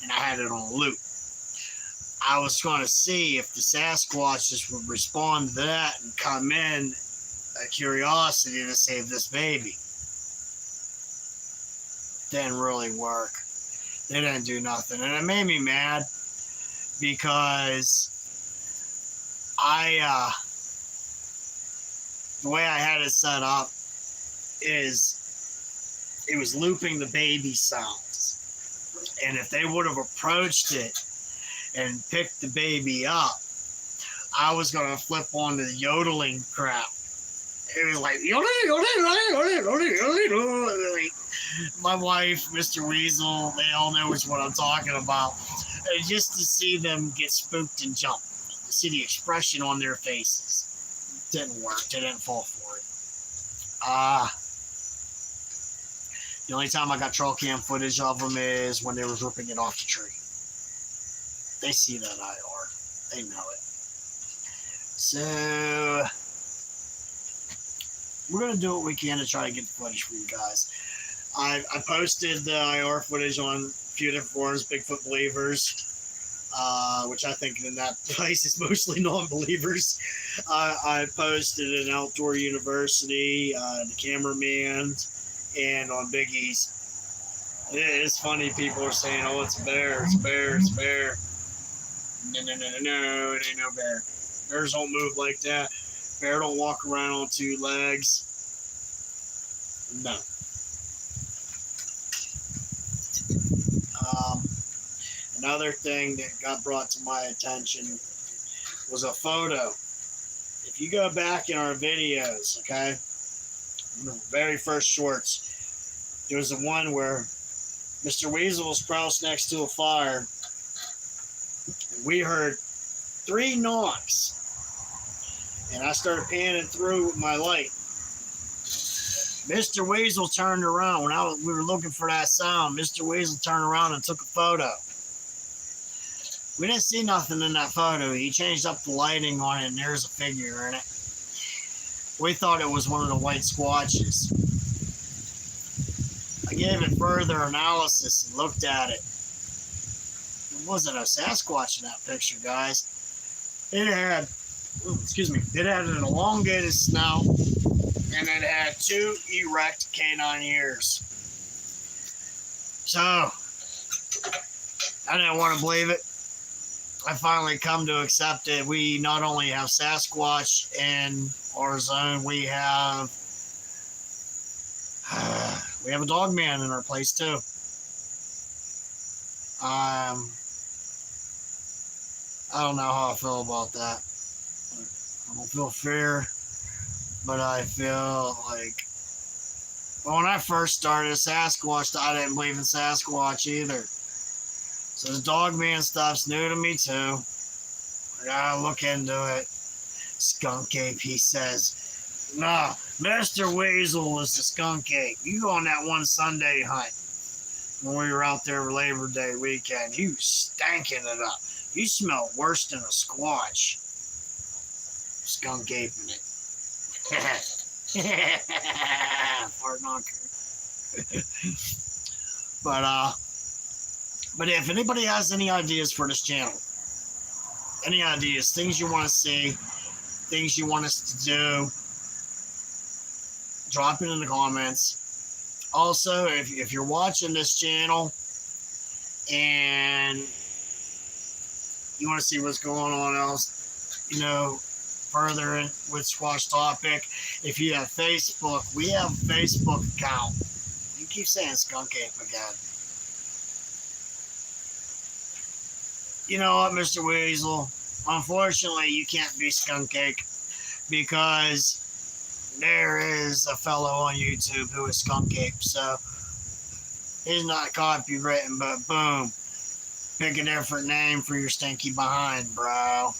and I had it on loop. I was going to see if the Sasquatches would respond to that and come in a curiosity to save this baby. Didn't really work. They didn't do nothing, and it made me mad because the way I had it set up is it was looping the baby sounds, and if they would have approached it and picked the baby up, I was going to flip onto the yodeling crap. It was like, my wife, Mr. Weasel, they all know what I'm talking about. And just to see them get spooked and jump, to see the expression on their faces. Didn't work. They didn't fall for it. The only time I got trail cam footage of them is when they were ripping it off the tree. They see that IR. They know it. So we're going to do what we can to try to get the footage for you guys. I posted the IR footage on a few different forums, Bigfoot Believers, which I think in that place is mostly non-believers. I posted it in Outdoor University, the Cameraman, and on Big East. It's funny, people are saying, oh, it's a bear, it's a bear, it's a bear. No, it ain't no bear. Bears don't move like that. Bear don't walk around on two legs. No. Another thing that got brought to my attention was a photo. If you go back in our videos, okay, the very first shorts, there was the one where Mr. Weasel was crouched next to a fire. We heard 3 knocks, and I started panning through with my light. Mr. Weasel turned around. When we were looking for that sound, Mr. Weasel turned around and took a photo. We didn't see nothing in that photo. He changed up the lighting on it, and there's a figure in it. We thought it was one of the white squatches. I gave it further analysis and looked at it. There wasn't a Sasquatch in that picture, guys. It had, it had an elongated snout, and it had 2 erect canine ears. So, I didn't want to believe it. I finally come to accept it. We not only have Sasquatch in our zone, we have a dog man in our place too. I don't know how I feel about that. I don't feel fear, but I feel like, well, when I first started Sasquatch, I didn't believe in Sasquatch either. So the dog man stuff's new to me too. I gotta look into it. Skunk ape, he says. Nah, Mr. Weasel was the skunk ape. You go on that one Sunday hunt when we were out there Labor Day weekend. You stanking it up. You smell worse than a squatch. Skunk aping it. Fart knocker. But if anybody has any ideas for this channel, any ideas, things you want to see, things you want us to do, drop it in the comments. Also, if you're watching this channel and you want to see what's going on else, further in with Squatch Topic, if you have Facebook, we have a Facebook account. You keep saying skunk ape again. You know what, Mr. Weasel? Unfortunately, you can't be skunk ape because there is a fellow on YouTube who is skunk ape, so he's not copywritten, but boom, pick a different name for your stinky behind, bro.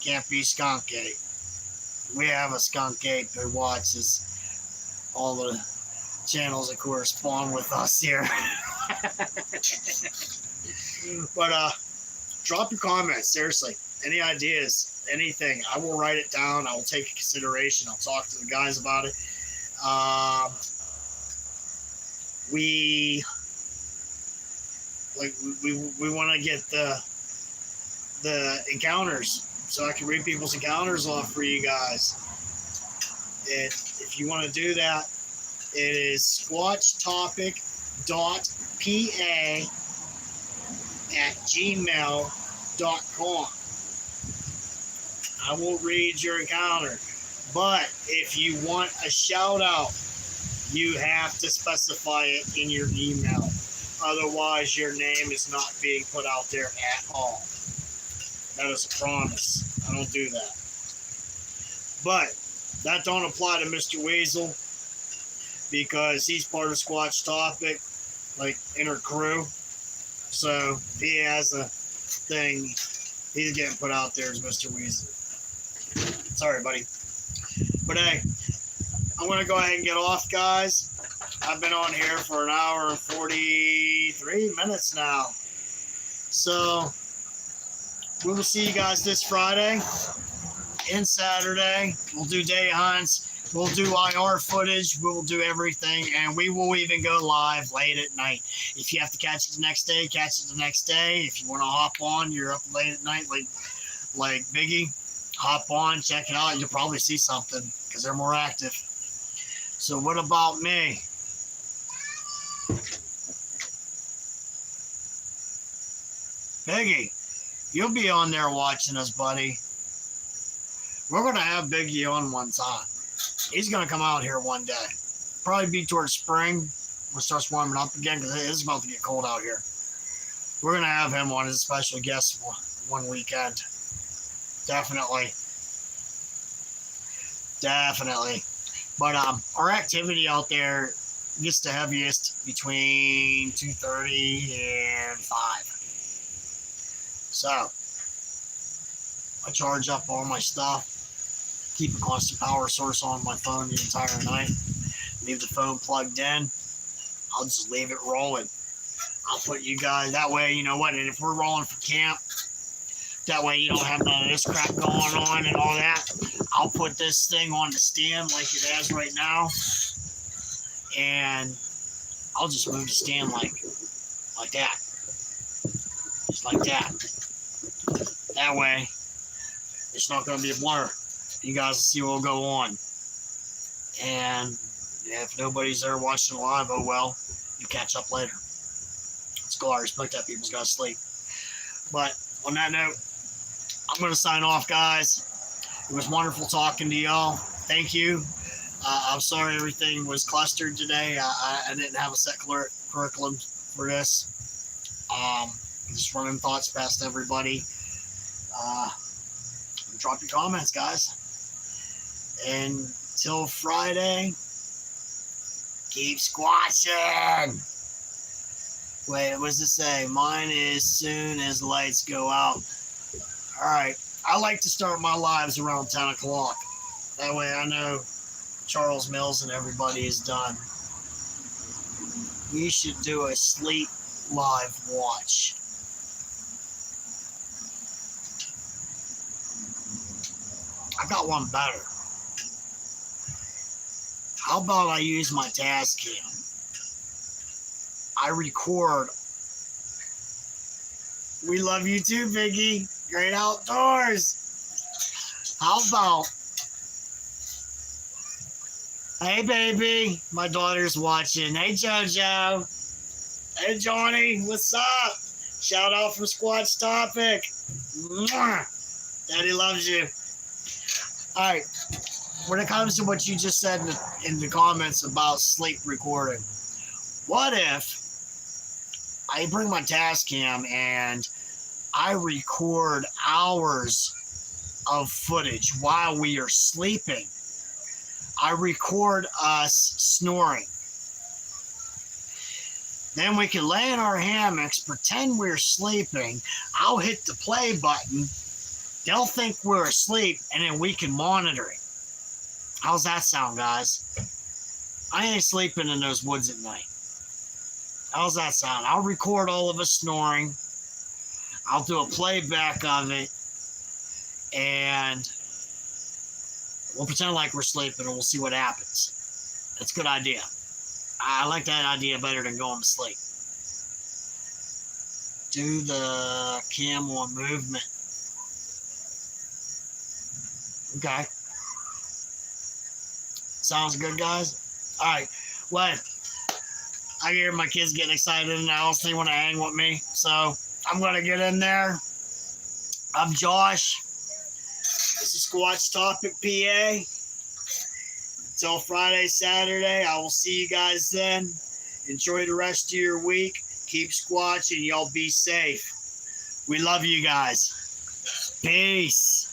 Can't be skunk ape. We have a skunk ape who watches all the channels that correspond with us here. But drop your comments, seriously. Any ideas, anything, I will write it down. I will take it into consideration. I'll talk to the guys about it. We want to get the encounters, so I can read people's encounters off for you guys. If you want to do that, it is squatchtopic.pa at gmail.com. I will read your encounter. But if you want a shout out, you have to specify it in your email. Otherwise, your name is not being put out there at all. That is a promise. I don't do that. But that don't apply to Mr. Weasel because he's part of Squatch Topic, like inner crew. So if he has a thing, he's getting put out there as Mr. Weasel. Sorry, buddy. But hey, I'm going to go ahead and get off, guys. I've been on here for an hour and 43 minutes now. So we will see you guys this Friday and Saturday. We'll do day hunts. We'll do IR footage. We will do everything. And we will even go live late at night. If you have to catch it the next day, catch it the next day. If you want to hop on, you're up late at night like Biggie, hop on, check it out. You'll probably see something because they're more active. So what about me? Biggie, you'll be on there watching us, buddy. We're going to have Biggie on one time. He's going to come out here one day. Probably be towards spring when it starts warming up again because it is about to get cold out here. We're going to have him on as a special guest one weekend. Definitely. But our activity out there gets the heaviest between 2:30 and 5. So I charge up all my stuff, keep a constant power source on my phone the entire night, leave the phone plugged in. I'll just leave it rolling. I'll put you guys that way, you know what, and if we're rolling for camp, that way you don't have none of this crap going on and all that. I'll put this thing on the stand like it has right now, and I'll just move the stand like that. Just like that. That way, it's not going to be a blur. You guys will see what will go on. And if nobody's there watching live, oh well, you catch up later. Let's go. I respect that. People's got to sleep. But on that note, I'm going to sign off, guys. It was wonderful talking to y'all. Thank you. I'm sorry everything was clustered today. I didn't have a set curriculum for this. Just running thoughts past everybody. Drop your comments, guys. Until Friday, keep squatching. Wait, what does it say? Mine is soon as lights go out. All right. I like to start my lives around 10 o'clock. That way I know Charles Mills and everybody is done. We should do a sleep live watch. I've got one better. How about I use my task cam? I record. We love you too, Biggie. Great outdoors. How about, hey baby, my daughter's watching. Hey Jojo. Hey Johnny, what's up? Shout out from Squatch Topic. Mwah. Daddy loves you. All right. When it comes to what you just said in the comments about sleep recording, what if I bring my task cam and I record hours of footage while we are sleeping? I record us snoring. Then we can lay in our hammocks, pretend we're sleeping. I'll hit the play button. They'll think we're asleep, and then we can monitor it. How's that sound, guys? I ain't sleeping in those woods at night. How's that sound? I'll record all of us snoring. I'll do a playback of it. And we'll pretend like we're sleeping and we'll see what happens. That's a good idea. I like that idea better than going to sleep. Do the camel movement. Okay. Sounds good, guys? All right. Well, I hear my kids getting excited in the house. They want to hang with me. So I'm going to get in there. I'm Josh. This is Squatch Topic, PA. Until Friday, Saturday, I will see you guys then. Enjoy the rest of your week. Keep squatching. Y'all be safe. We love you guys. Peace.